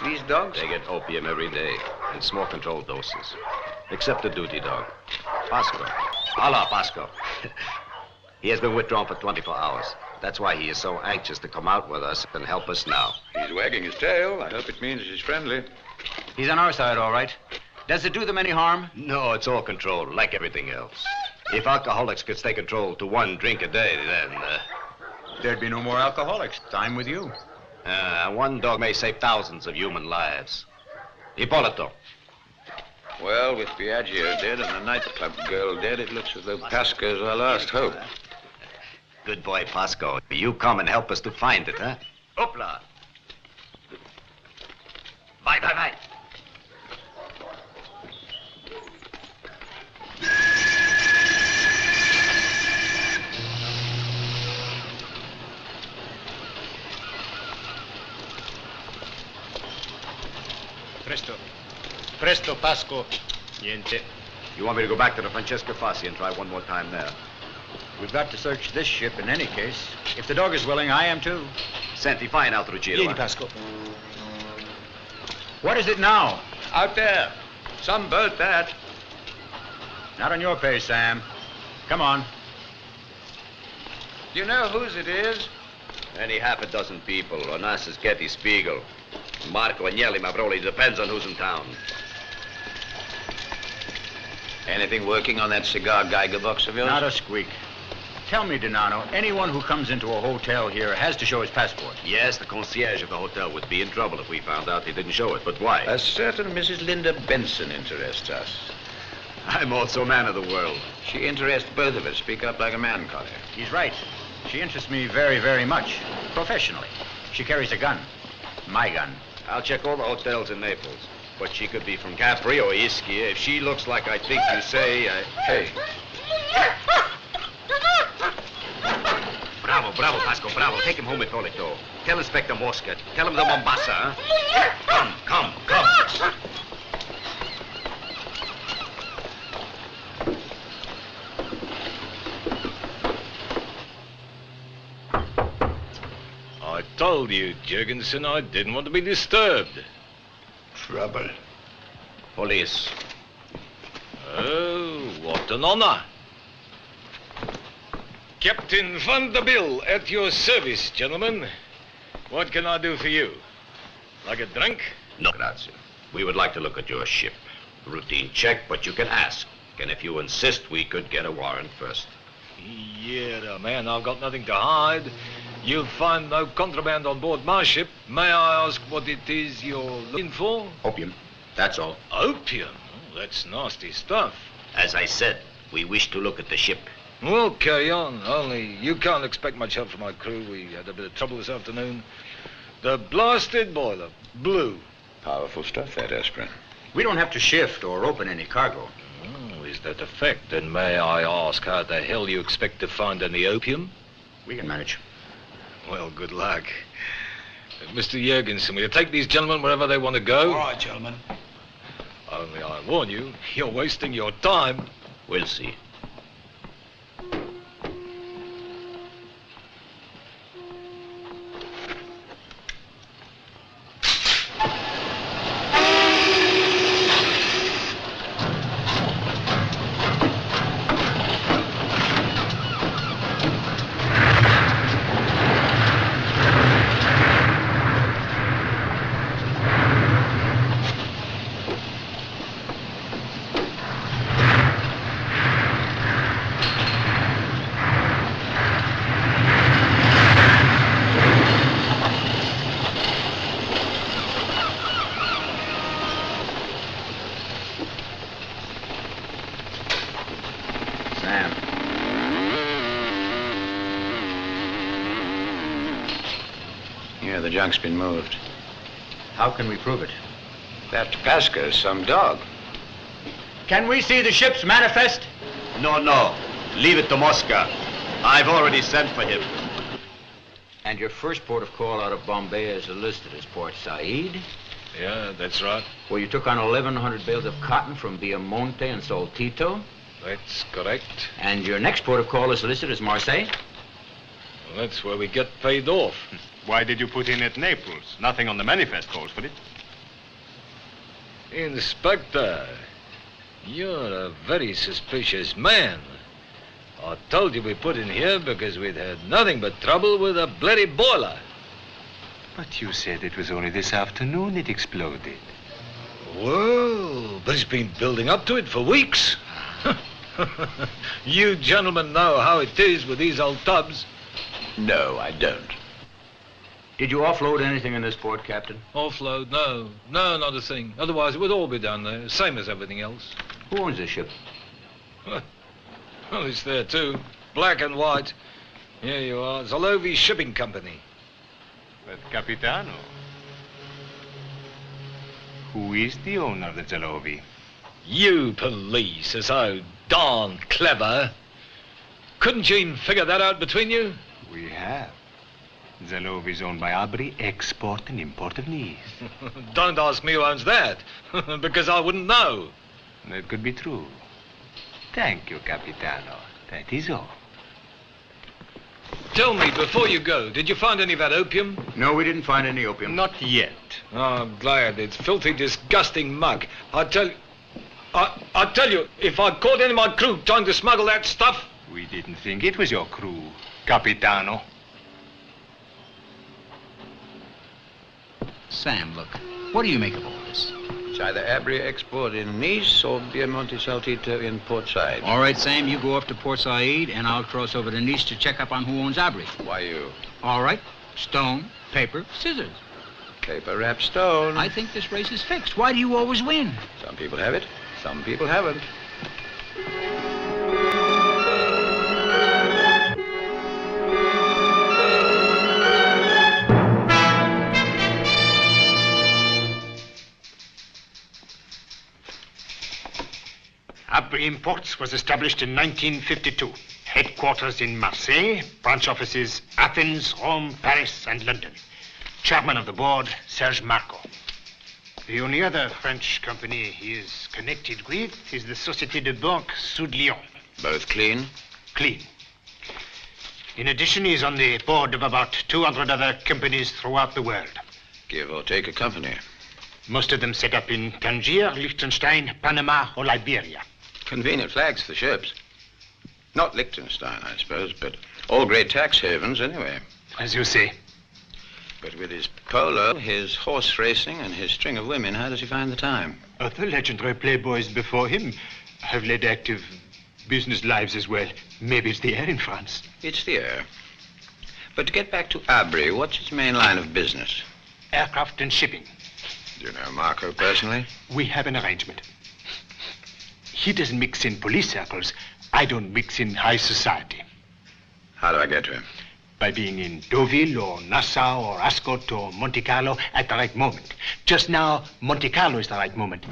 These dogs? They get opium every day, in small controlled doses. Except the duty dog. Pasco. Hola, Pasco. He has been withdrawn for 24 hours. That's why he is so anxious to come out with us and help us now. He's wagging his tail. I hope it means he's friendly. He's on our side, all right. Does it do them any harm? No, it's all controlled, like everything else. If alcoholics could stay controlled to 1 drink a day, then... There'd be no more alcoholics. I'm with you. 1 dog may save thousands of human lives. Ippolito. Well, with Biagio dead and the nightclub girl dead, it looks as though Pasco's our last hope. Good boy, Pasco. You come and help us to find it, huh? Hoopla. Bye. Presto, Pasco. Niente. You want me to go back to the Francesca Fassi and try one more time there? We've got to search this ship in any case. If the dog is willing, I am too. Senti, find out, Ruggiero. Vieni, Pasco. What is it now? Out there. Some boat, that. Not on your pace, Sam. Come on. Do you know whose it is? Any half a dozen people. Onassis, Getty, Spiegel. Marco, Agnelli, Mavroli. Depends on who's in town. Anything working on that cigar Geiger box of yours? Not a squeak. Tell me, Donano, anyone who comes into a hotel here has to show his passport. Yes, the concierge of the hotel would be in trouble if we found out he didn't show it. But why? A certain Mrs. Linda Benson interests us. I'm also a man of the world. She interests both of us. Speak up like a man, Collier. He's right. She interests me very, very much. Professionally. She carries a gun. My gun. I'll check all the hotels in Naples. But she could be from Capri or Ischia. If she looks like I think you say, Hey. Bravo, bravo, Pasco, bravo. Take him home, Ippolito. Tell Inspector Mosca. Tell him the Mombasa, huh? Come. I told you, Jurgensen, I didn't want to be disturbed. Trouble. Police. Oh, what an honor. Captain Vanderbilt, at your service, gentlemen. What can I do for you? Like a drink? No, grazie. We would like to look at your ship. Routine check, but you can ask. And if you insist, we could get a warrant first. Yeah, man, I've got nothing to hide. You'll find no contraband on board my ship. May I ask what it is you're looking for? Opium. That's all. Opium? Oh, that's nasty stuff. As I said, we wish to look at the ship. Well, carry on. Only you can't expect much help from my crew. We had a bit of trouble this afternoon. The blasted boiler blew. Powerful stuff, that aspirin. We don't have to shift or open any cargo. Oh, is that a fact? Then may I ask how the hell you expect to find any opium? We can manage. Well, good luck. Mr. Jurgensen, will you take these gentlemen wherever they want to go? All right, gentlemen. Only I warn you, you're wasting your time. We'll see. The junk's been moved. How can we prove it? That Pasco's some dog. Can we see the ship's manifest? No. Leave it to Mosca. I've already sent for him. And your first port of call out of Bombay is listed as Port Said? Yeah, that's right. Where you took on 1,100 bales of cotton from Viamonte and Saltito? That's correct. And your next port of call is listed as Marseille? Well, that's where we get paid off. Why did you put in at Naples? Nothing on the manifest calls for it. Inspector, you're a very suspicious man. I told you we put in here because we'd had nothing but trouble with a bloody boiler. But you said it was only this afternoon it exploded. Well, but it's been building up to it for weeks. You gentlemen know how it is with these old tubs. No, I don't. Did you offload anything in this port, Captain? Offload? No, not a thing. Otherwise, it would all be down there, same as everything else. Who owns this ship? Well, it's there, too. Black and white. Here you are. Zalovi Shipping Company. But, Capitano, who is the owner of the Zalovi? You police are so darn clever. Couldn't you even figure that out between you? We have. Zalovi is owned by Abri Export and Import of Nice. Don't ask me who owns that, because I wouldn't know. That could be true. Thank you, Capitano. That is all. Tell me, before you go, did you find any of that opium? No, we didn't find any opium. Not yet. Oh, I'm glad. It's filthy, disgusting muck. I'll tell you, if I caught any of my crew trying to smuggle that stuff... We didn't think it was your crew, Capitano. Sam, look, what do you make of all this? It's either Abri export in Nice or Piemonte Saltito in Port Said. All right, Sam, you go up to Port Said, and I'll cross over to Nice to check up on who owns Abri. Why you? All right, stone, paper, scissors. Paper wrap stone. I think this race is fixed. Why do you always win? Some people have it, some people haven't. Abri Imports was established in 1952. Headquarters in Marseille, branch offices Athens, Rome, Paris, and London. Chairman of the board, Serge Marco. The only other French company he is connected with is the Société de Banque Sud Lyon. Both clean? Clean. In addition, he's on the board of about 200 other companies throughout the world. Give or take a company. Most of them set up in Tangier, Liechtenstein, Panama, or Liberia. Convenient flags for ships. Not Liechtenstein, I suppose, but all great tax havens anyway. As you say. But with his polo, his horse racing, and his string of women, how does he find the time? Other legendary playboys before him have led active business lives as well. Maybe it's the air in France. It's the air. But to get back to Abri, what's its main line of business? Aircraft and shipping. Do you know Marco personally? We have an arrangement. He doesn't mix in police circles. I don't mix in high society. How do I get to him? By being in Deauville or Nassau or Ascot or Monte Carlo at the right moment. Just now, Monte Carlo is the right moment.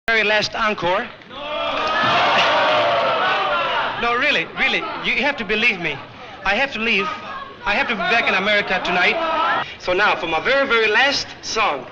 Very last encore. No, really, you have to believe me. I have to leave. I have to be back in America tonight. So now, for my very, very last song.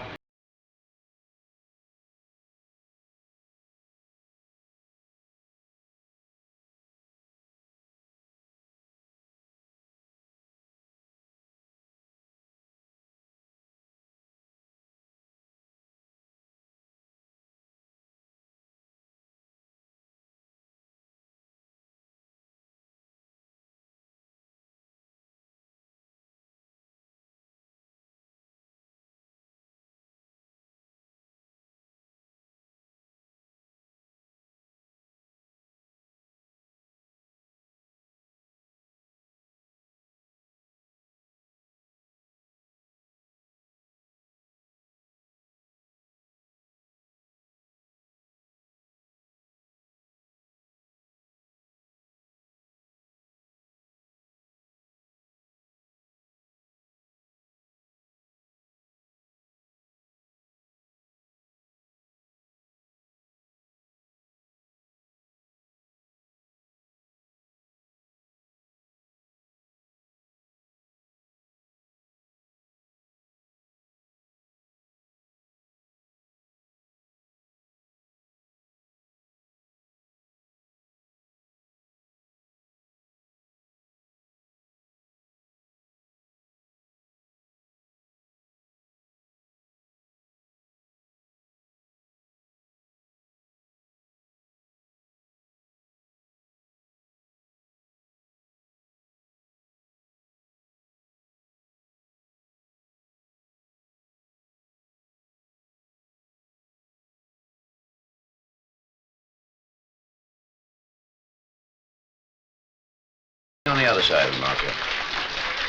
other side of the Mafia?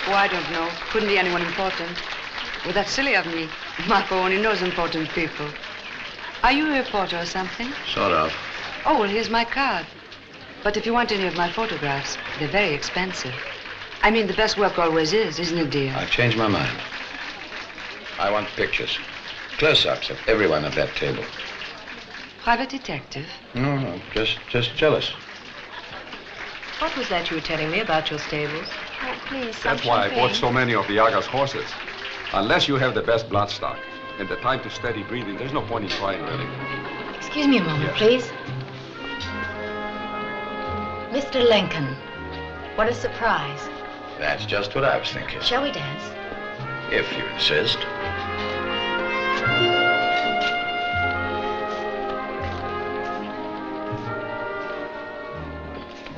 Oh, I don't know. Couldn't be anyone important. Well, that's silly of me. Marco only knows important people. Are you a reporter or something? Sort of. Oh, well, here's my card. But if you want any of my photographs, they're very expensive. I mean, the best work always is, isn't it, dear? I've changed my mind. I want pictures. Close-ups of everyone at that table. Private detective? No, just jealous. What was that you were telling me about your stables? Oh, please, That's why I bought so many of the Aga's horses. Unless you have the best blood stock and the time to steady breathing, there's no point in trying, really. Excuse me a moment, please. Mr. Lincoln, what a surprise. That's just what I was thinking. Shall we dance? If you insist.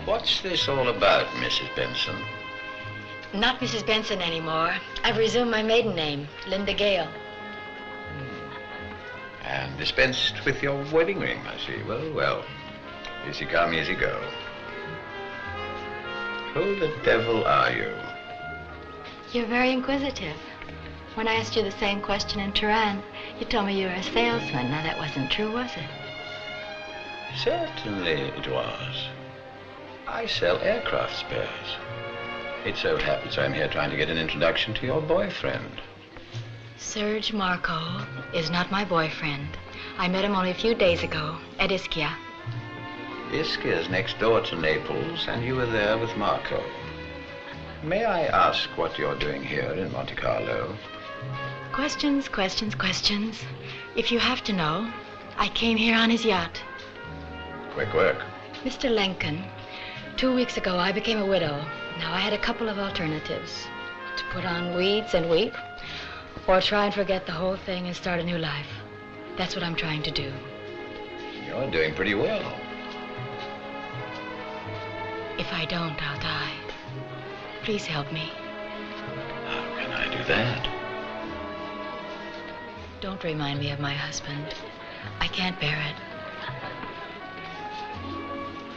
What's this all about, Mrs. Benson? Not Mrs. Benson anymore. I've resumed my maiden name, Linda Gale. And dispensed with your wedding ring, I see. Well. Easy come, easy go. Who the devil are you? You're very inquisitive. When I asked you the same question in Tehran, you told me you were a salesman. Now, that wasn't true, was it? Certainly it was. I sell aircraft spares. It so happens I'm here trying to get an introduction to your boyfriend. Serge Marco is not my boyfriend. I met him only a few days ago at Ischia. Ischia is next door to Naples, and you were there with Marco. May I ask what you're doing here in Monte Carlo? Questions, questions, questions. If you have to know, I came here on his yacht. Quick work. Mr. Lincoln, 2 weeks ago I became a widow. Now, I had a couple of alternatives. To put on weeds and weep, or try and forget the whole thing and start a new life. That's what I'm trying to do. You're doing pretty well. If I don't, I'll die. Please help me. How can I do that? Don't remind me of my husband. I can't bear it.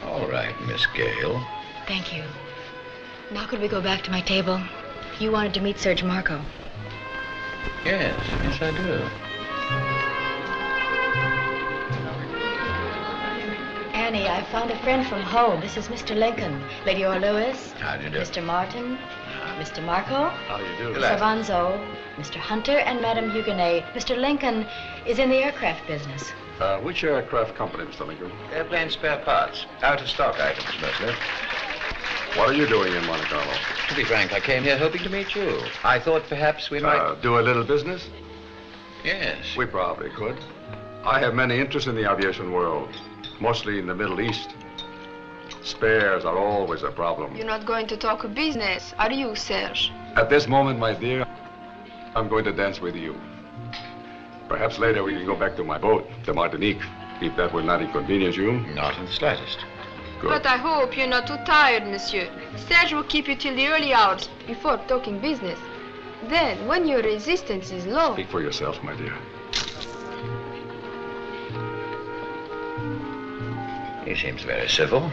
All right, Miss Gale. Thank you. Now could we go back to my table? You wanted to meet Serge Marco. Yes, I do. Annie, I found a friend from home. This is Mr. Lincoln. Lady Orlewis. How do you do? Mr. Martin. Mr. Marco. How do you do? Mr. Vanzo. Mr. Hunter and Madame Huguenet. Mr. Lincoln is in the aircraft business. Which aircraft company, Mr. Lincoln? Airplane spare parts. Out of stock items, mostly. What are you doing in Monte Carlo? To be frank, I came here hoping to meet you. I thought perhaps we might... Do a little business? Yes. We probably could. I have many interests in the aviation world, mostly in the Middle East. Spares are always a problem. You're not going to talk business, are you, Serge? At this moment, my dear, I'm going to dance with you. Perhaps later we can go back to my boat, the Martinique, if that will not inconvenience you. Not in the slightest. Good. But I hope you're not too tired, monsieur. Serge will keep you till the early hours before talking business. Then, when your resistance is low... Speak for yourself, my dear. He seems very civil.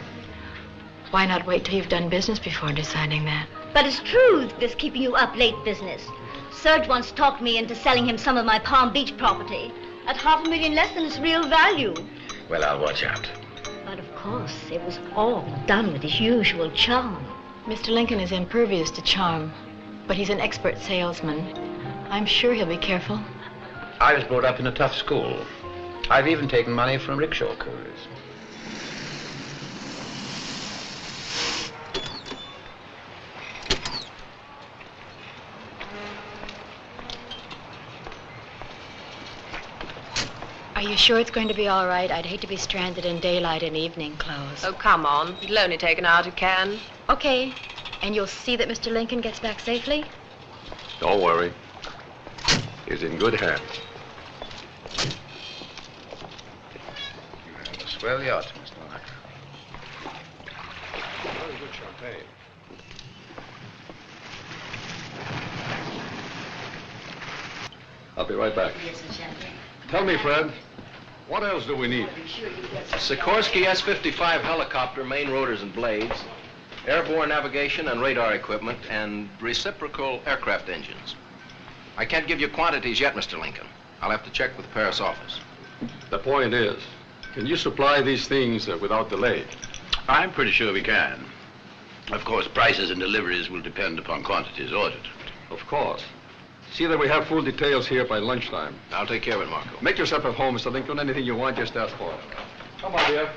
Why not wait till you've done business before deciding that? But it's true, this keeping you up late business. Serge once talked me into selling him some of my Palm Beach property at $500,000 less than its real value. Well, I'll watch out. But of course, it was all done with his usual charm. Mr. Lincoln is impervious to charm, but he's an expert salesman. I'm sure he'll be careful. I was brought up in a tough school. I've even taken money from rickshaw coolies. Are you sure it's going to be all right? I'd hate to be stranded in daylight in evening clothes. Oh, come on. It'll only take an hour to can. Okay. And you'll see that Mr. Lincoln gets back safely? Don't worry. He's in good hands. You have a swell yacht, Mr. Marco. Very good champagne. I'll be right back. Tell me, Fred, what else do we need? Sikorsky S-55 helicopter, main rotors and blades. airborne navigation and radar equipment, and reciprocal aircraft engines. I can't give you quantities yet, Mr. Lincoln. I'll have to check with the Paris office. The point is, can you supply these things without delay? I'm pretty sure we can. Of course, prices and deliveries will depend upon quantities ordered. Of course. See that we have full details here by lunchtime. I'll take care of it, Marco. Make yourself at home, Mr. Lincoln. Anything you want, just ask for it. Come on, dear.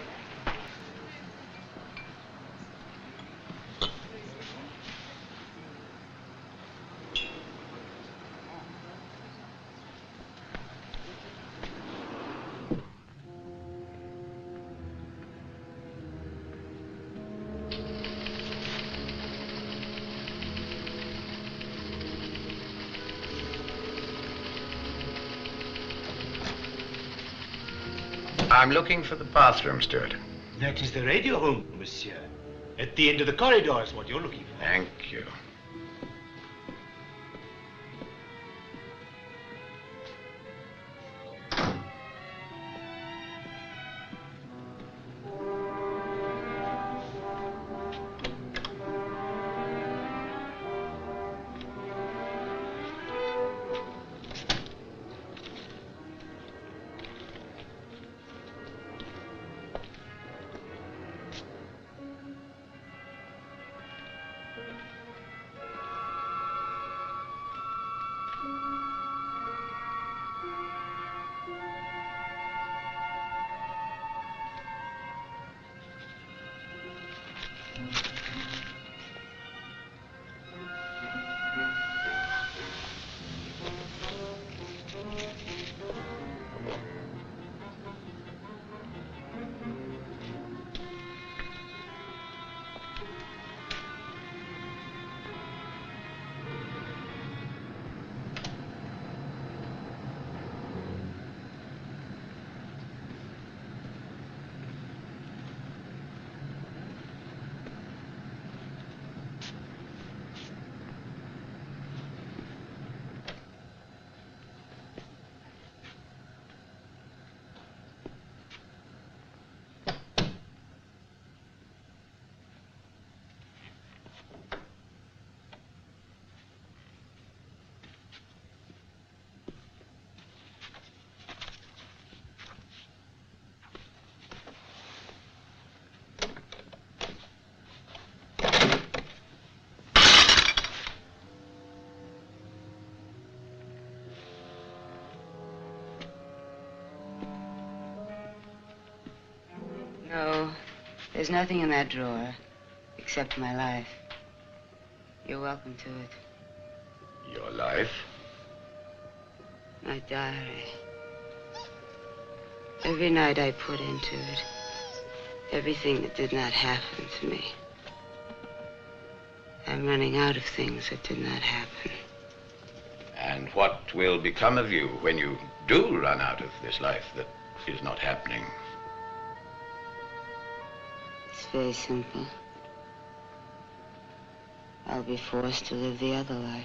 I'm looking for the bathroom, Stewart. That is the radio room, monsieur. At the end of the corridor is what you're looking for. Thank you. No, there's nothing in that drawer except my life. You're welcome to it. Your life? My diary. Every night I put into it everything that did not happen to me. I'm running out of things that did not happen. And what will become of you when you do run out of this life that is not happening? It's very simple. I'll be forced to live the other life.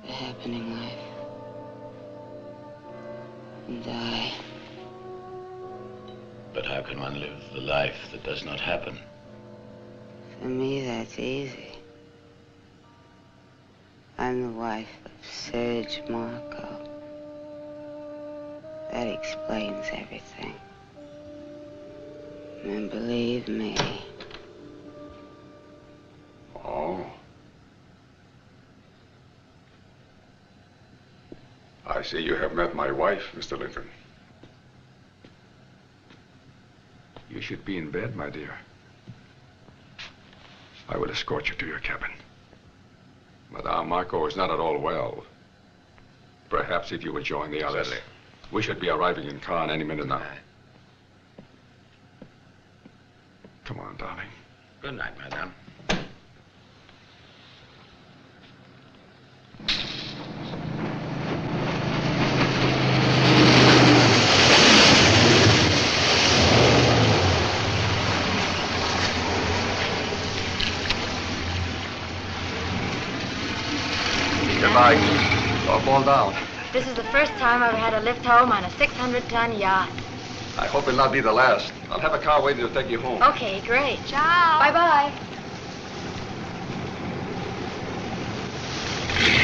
The happening life. And die. But how can one live the life that does not happen? For me, that's easy. I'm the wife of Serge Marco. That explains everything. And believe me. Oh. I see you have met my wife, Mr. Lincoln. You should be in bed, my dear. I will escort you to your cabin. Madame Marco is not at all well. Perhaps if you will join the others. Certainly. We should be arriving in Cannes any minute now. Come on, darling. Good night, madame. Good night. Don't fall down. This is the first time I've had a lift home on a 600-ton yacht. I hope it'll not be the last. I'll have a car waiting to take you home. Okay, great. Ciao. Bye-bye.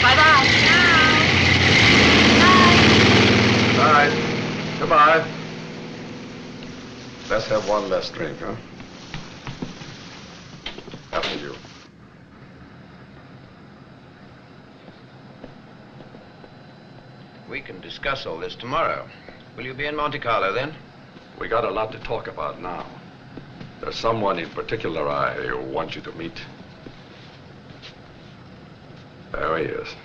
Bye-bye. All right. Goodbye. Let's have one last drink, huh? After you. We can discuss all this tomorrow. Will you be in Monte Carlo then? We got a lot to talk about now. There's someone in particular I want you to meet. There he is.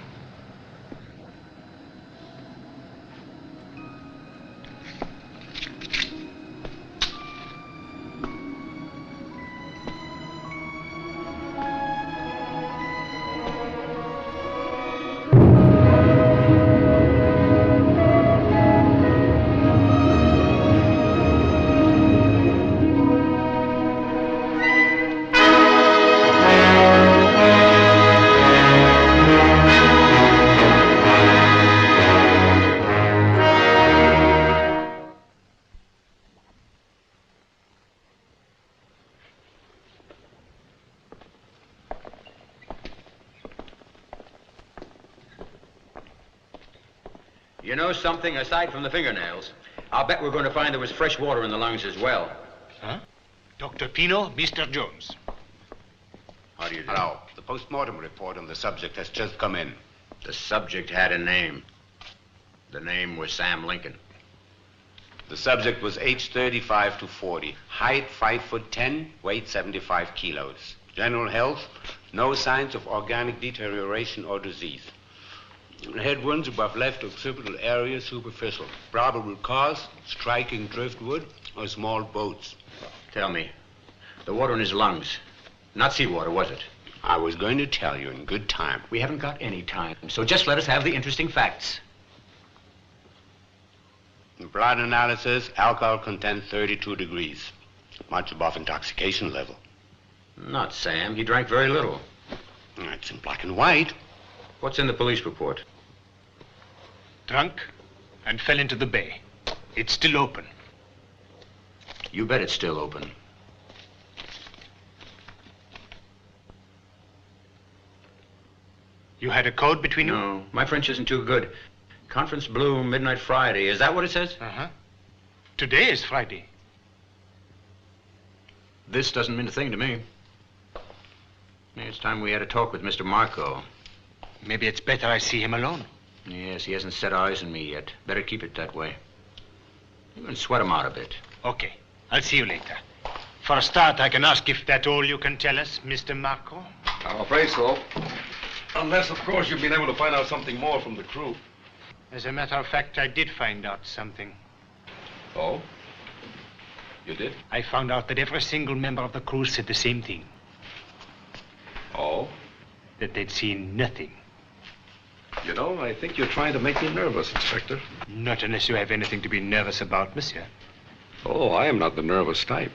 You know something, aside from the fingernails, I'll bet we're going to find there was fresh water in the lungs as well. Huh? Dr. Pino, Mr. Jones. How do you do? Hello. The post-mortem report on the subject has just come in. The subject had a name. The name was Sam Lincoln. The subject was age 35 to 40. Height 5'10", weight 75 kilos. General health, no signs of organic deterioration or disease. Head wounds above left occipital area superficial. Probable cause, striking driftwood or small boats. Tell me, the water in his lungs, not seawater, was it? I was going to tell you in good time. We haven't got any time, so just let us have the interesting facts. In blood analysis, alcohol content 32 degrees. Much above intoxication level. Not Sam. He drank very little. It's in black and white. What's in the police report? Drunk and fell into the bay. It's still open. You bet it's still open. You had a code between you? No, my French isn't too good. Conference Blue, midnight Friday. Is that what it says? Uh-huh. Today is Friday. This doesn't mean a thing to me. It's time we had a talk with Mr. Marco. Maybe it's better I see him alone. Yes, he hasn't set eyes on me yet. Better keep it that way. You can sweat him out a bit. Okay. I'll see you later. For a start, I can ask if that's all you can tell us, Mr. Marco? I'm afraid so. Unless, of course, you've been able to find out something more from the crew. As a matter of fact, I did find out something. Oh? You did? I found out that every single member of the crew said the same thing. Oh? That they'd seen nothing. You know, I think you're trying to make me nervous, Inspector. Not unless you have anything to be nervous about, monsieur. Oh, I am not the nervous type.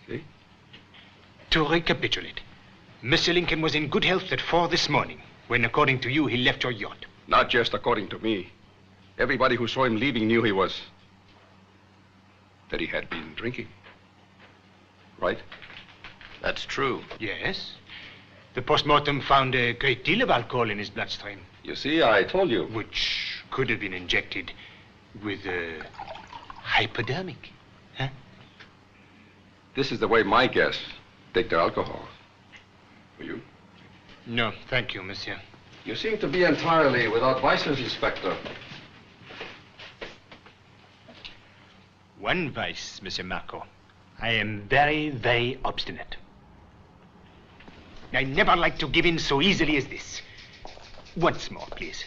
See? To recapitulate, Monsieur Lincoln was in good health at 4 this morning, when, according to you, he left your yacht. Not just according to me. Everybody who saw him leaving knew he was... that he had been drinking. Right? That's true. Yes. The postmortem found a great deal of alcohol in his bloodstream. You see, I told you. Which could have been injected with hypodermic. Huh? This is the way my guests take their alcohol. Will you? No, thank you, monsieur. You seem to be entirely without vices, Inspector. One vice, Monsieur Marco. I am very, very obstinate. I never like to give in so easily as this. Once more, please.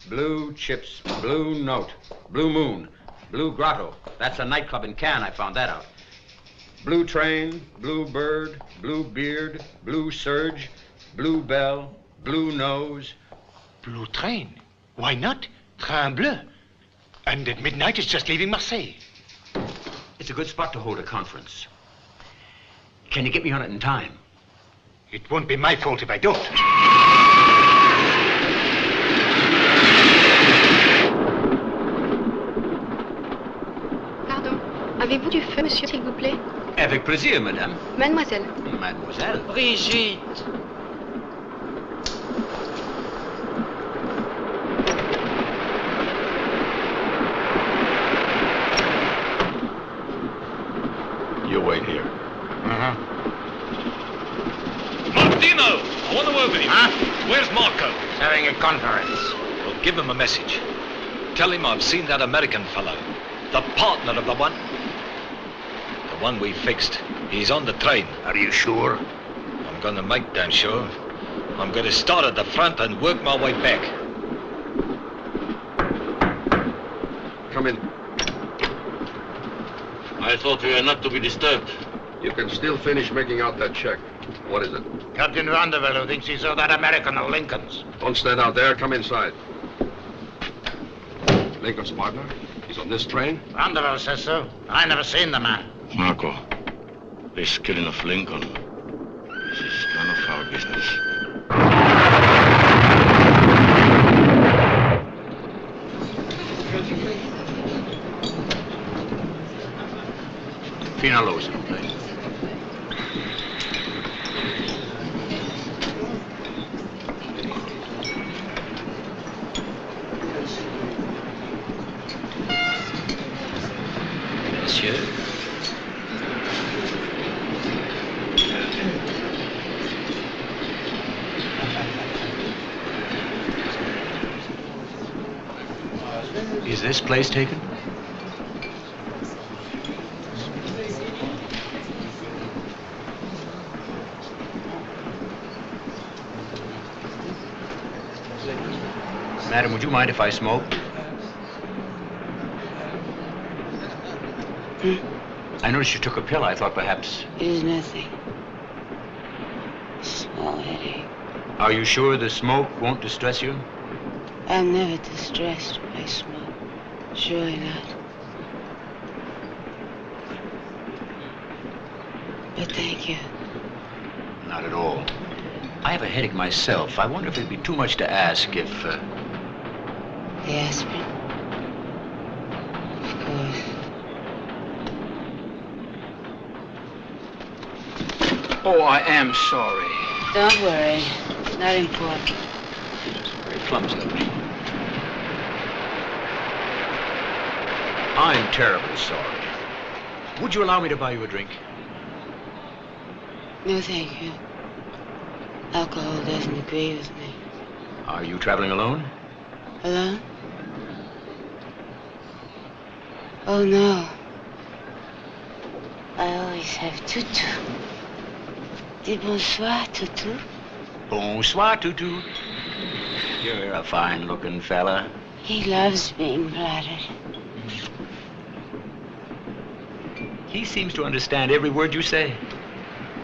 Blue Chips, Blue Note, Blue Moon, Blue Grotto. That's a nightclub in Cannes. I found that out. Blue Train, Blue Bird, Blue Beard, Blue Surge, Blue Bell, Blue Nose. Blue Train? Why not? Train Bleu. And at midnight, it's just leaving Marseille. It's a good spot to hold a conference. Can you get me on it in time? It won't be my fault if I don't. Avec plaisir, madame. Mademoiselle. Mademoiselle. Brigitte. You wait here. Martino! I want to work with you. Huh? Where's Marco? Having a conference. Well, give him a message. Tell him I've seen that American fellow. The partner of the one we fixed. He's on the train. Are you sure? I'm gonna make damn sure. I'm gonna start at the front and work my way back. Come in. I thought we were not to be disturbed. You can still finish making out that check. What is it? Captain Vanderbilt who thinks he saw that American of Lincoln's. Don't stand out there. Come inside. Lincoln's partner? He's on this train? Vanderbilt says so. I never seen the man. Marco, this killing of Lincoln, this is none of our business. Finalo, s'il vous plaît. Monsieur. Is this place taken? Madam, would you mind if I smoked? I noticed you took a pill. I thought perhaps... It is nothing. Small headache. Are you sure the smoke won't distress you? I'm never distressed by smoke. Surely not. But thank you. Not at all. I have a headache myself. I wonder if it'd be too much to ask if... The aspirin? Of course. Oh, I am sorry. Don't worry. Not important. Very clumsy of me. I'm terribly sorry. Would you allow me to buy you a drink? No, thank you. Alcohol doesn't agree with me. Are you traveling alone? Alone? Oh, no. I always have Tutu. Dis bonsoir, Tutu. Bonsoir, Tutu. You're a fine-looking fella. He loves being flattered. He seems to understand every word you say.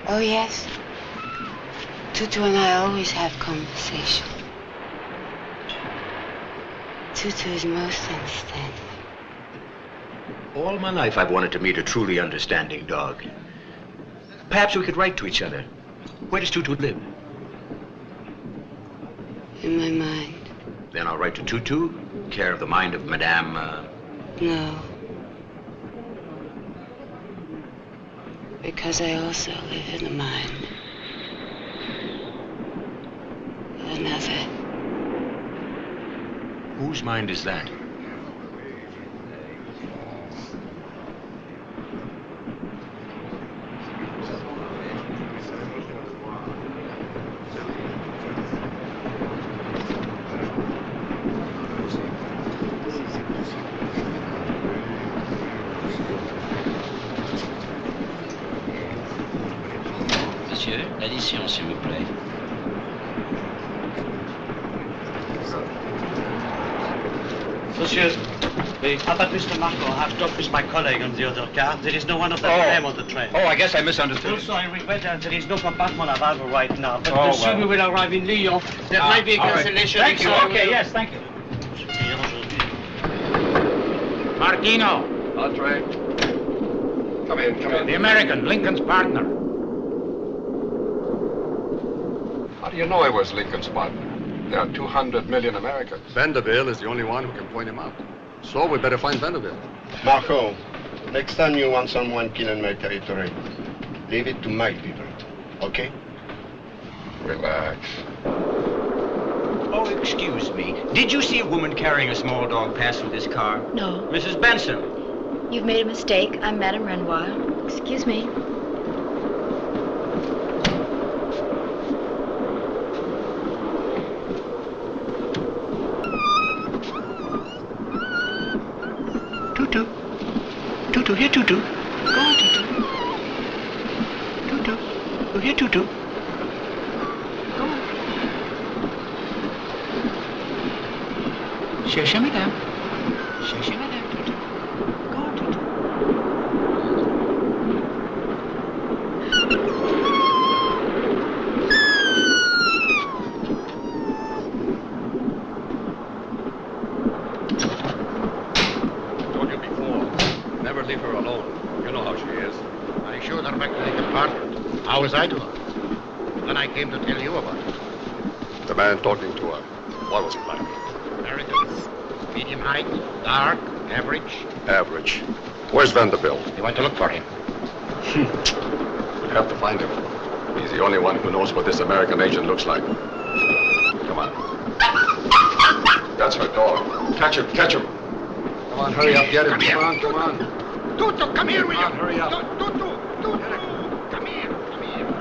Oh, yes. Tutu and I always have conversation. Tutu is most understanding. All my life I've wanted to meet a truly understanding dog. Perhaps we could write to each other. Where does Tutu live? In my mind. Then I'll write to Tutu, care of the mind of Madame... No. Because I also live in the mind of another. Whose mind is that? Monsieur, l'addition, s'il vous plaît. Monsieur, about Mr. Marco, I've talked with my colleague on the other car. There is no one of that name on the train. Oh, I guess I misunderstood. Also, I regret that there is no compartment available right now. But Oh, soon well. we will arrive in Lyon. There might be a all right. cancellation. Thank you. so Okay, we'll- yes, thank you. Martino. That's right. Come in, come in. The American, Lincoln's partner. How do you know I was Lincoln's partner? There are 200 million Americans. Vanderbilt is the only one who can point him out. So we better find Vanderbilt. Marco, next time you want someone killed in my territory, Leave it to my people, okay? Relax. Oh, excuse me. Did you see a woman carrying a small dog pass through this car? No. Mrs. Benson. You've made a mistake. I'm Madame Renoir. Excuse me. Tutu. Tutu, here, Tutu. Go on, Tutu. Tutu. Oh, here, Tutu. Go on. Cherchez, madame. Cherchez, madame, Tutu. Go on, Tutu. Told you before. Never leave her alone. You know how she is. I showed her back to the compartment. How was I to her? Then I came to tell you about it. The man talking to her. What was he like? American. Medium height, dark, average. Average. Where's Vanderbilt? You want to look for him? We have to find him. He's the only one who knows what this American agent looks like. Come on. That's her dog. Catch him, catch him. Come on, hurry up, get him. Come on, come on. Tutu, come here, will you? Hurry up. Tutu, come here, come here.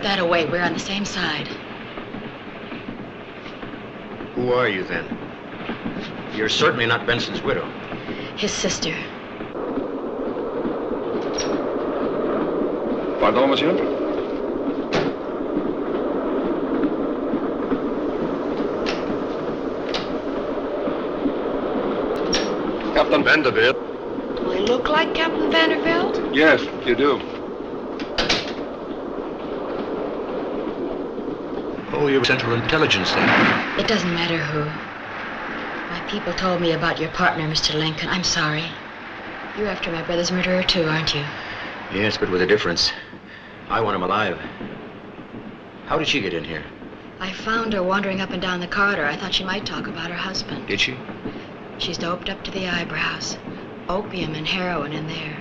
That away. We're on the same side. Who are you, then? You're certainly not Benson's widow. His sister. Pardon, monsieur? Captain Vanderbilt. Do I look like Captain Vanderbilt? Yes, you do. Oh, you're Central Intelligence, then. It doesn't matter who. My people told me about your partner, Mr. Lincoln. I'm sorry. You're after my brother's murderer, too, aren't you? Yes, but with a difference. I want him alive. How did she get in here? I found her wandering up and down the corridor. I thought she might talk about her husband. Did she? She's doped up to the eyebrows. Opium and heroin in there.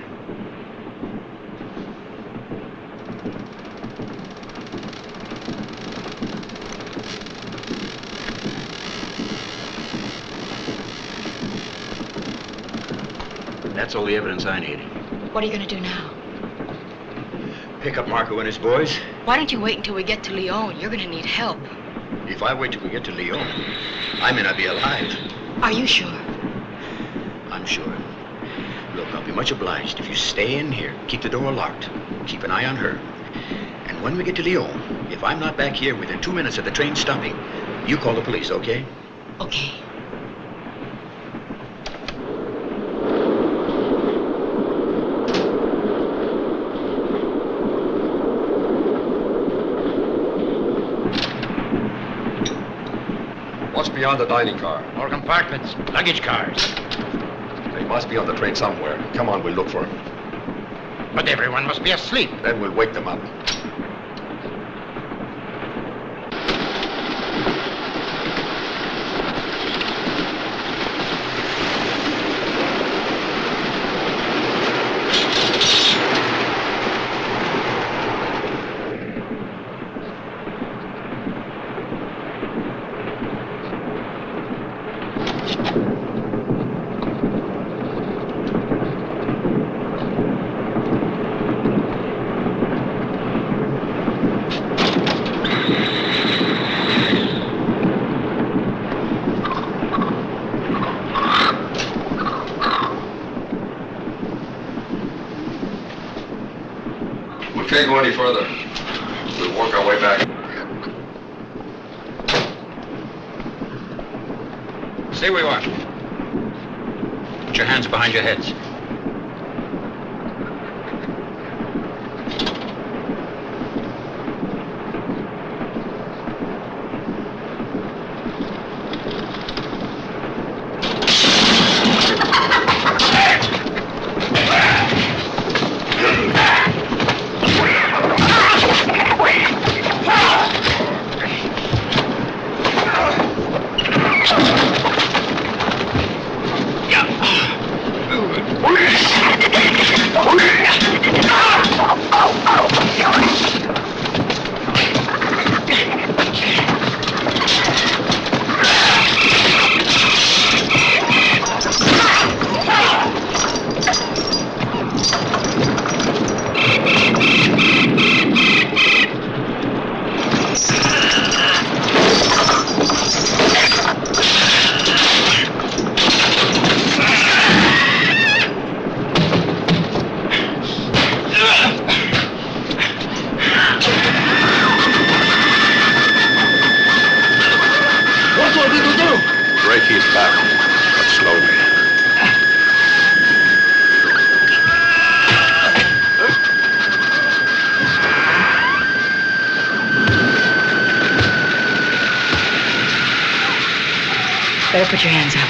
That's all the evidence I need. What are you going to do now? pick up Marco and his boys. Why don't you wait until we get to Lyon? You're gonna need help. If I wait till we get to Lyon, I may not be alive. Are you sure? I'm sure. Look, I'll be much obliged if you stay in here. Keep the door locked. Keep an eye on her. And when we get to Lyon, if I'm not back here within 2 minutes of the train stopping, you call the police, okay? Okay. What's beyond the dining car? More compartments, luggage cars. They must be on the train somewhere. Come on, we'll look for them. But everyone must be asleep. Then we'll wake them up. Can't go any further. We'll work our way back. Stay where you are. Put your hands behind your heads. Better put your hands up.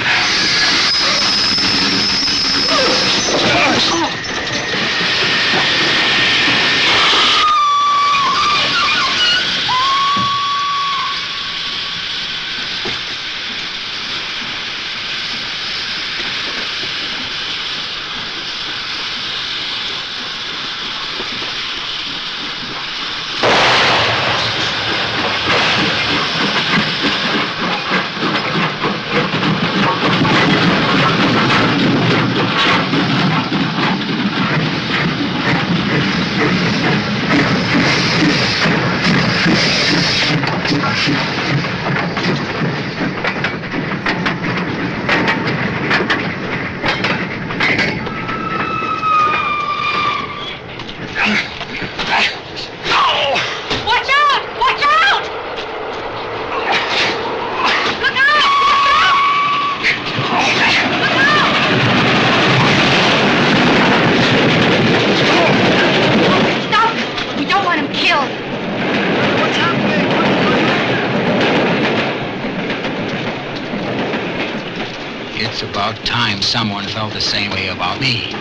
It's about time someone felt the same way about me.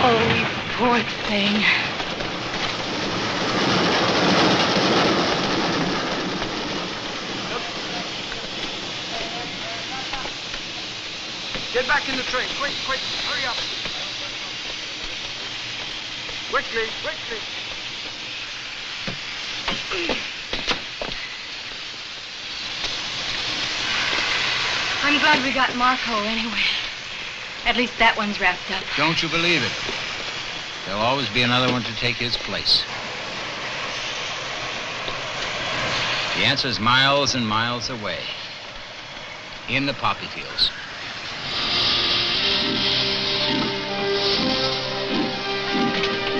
Oh, you poor thing. Get back in the train. Quick, quick. Hurry up. Quickly, quickly. I'm glad we got Marco anyway. At least that one's wrapped up. Don't you believe it? There'll always be another one to take his place. The answer's miles and miles away. In the poppy fields.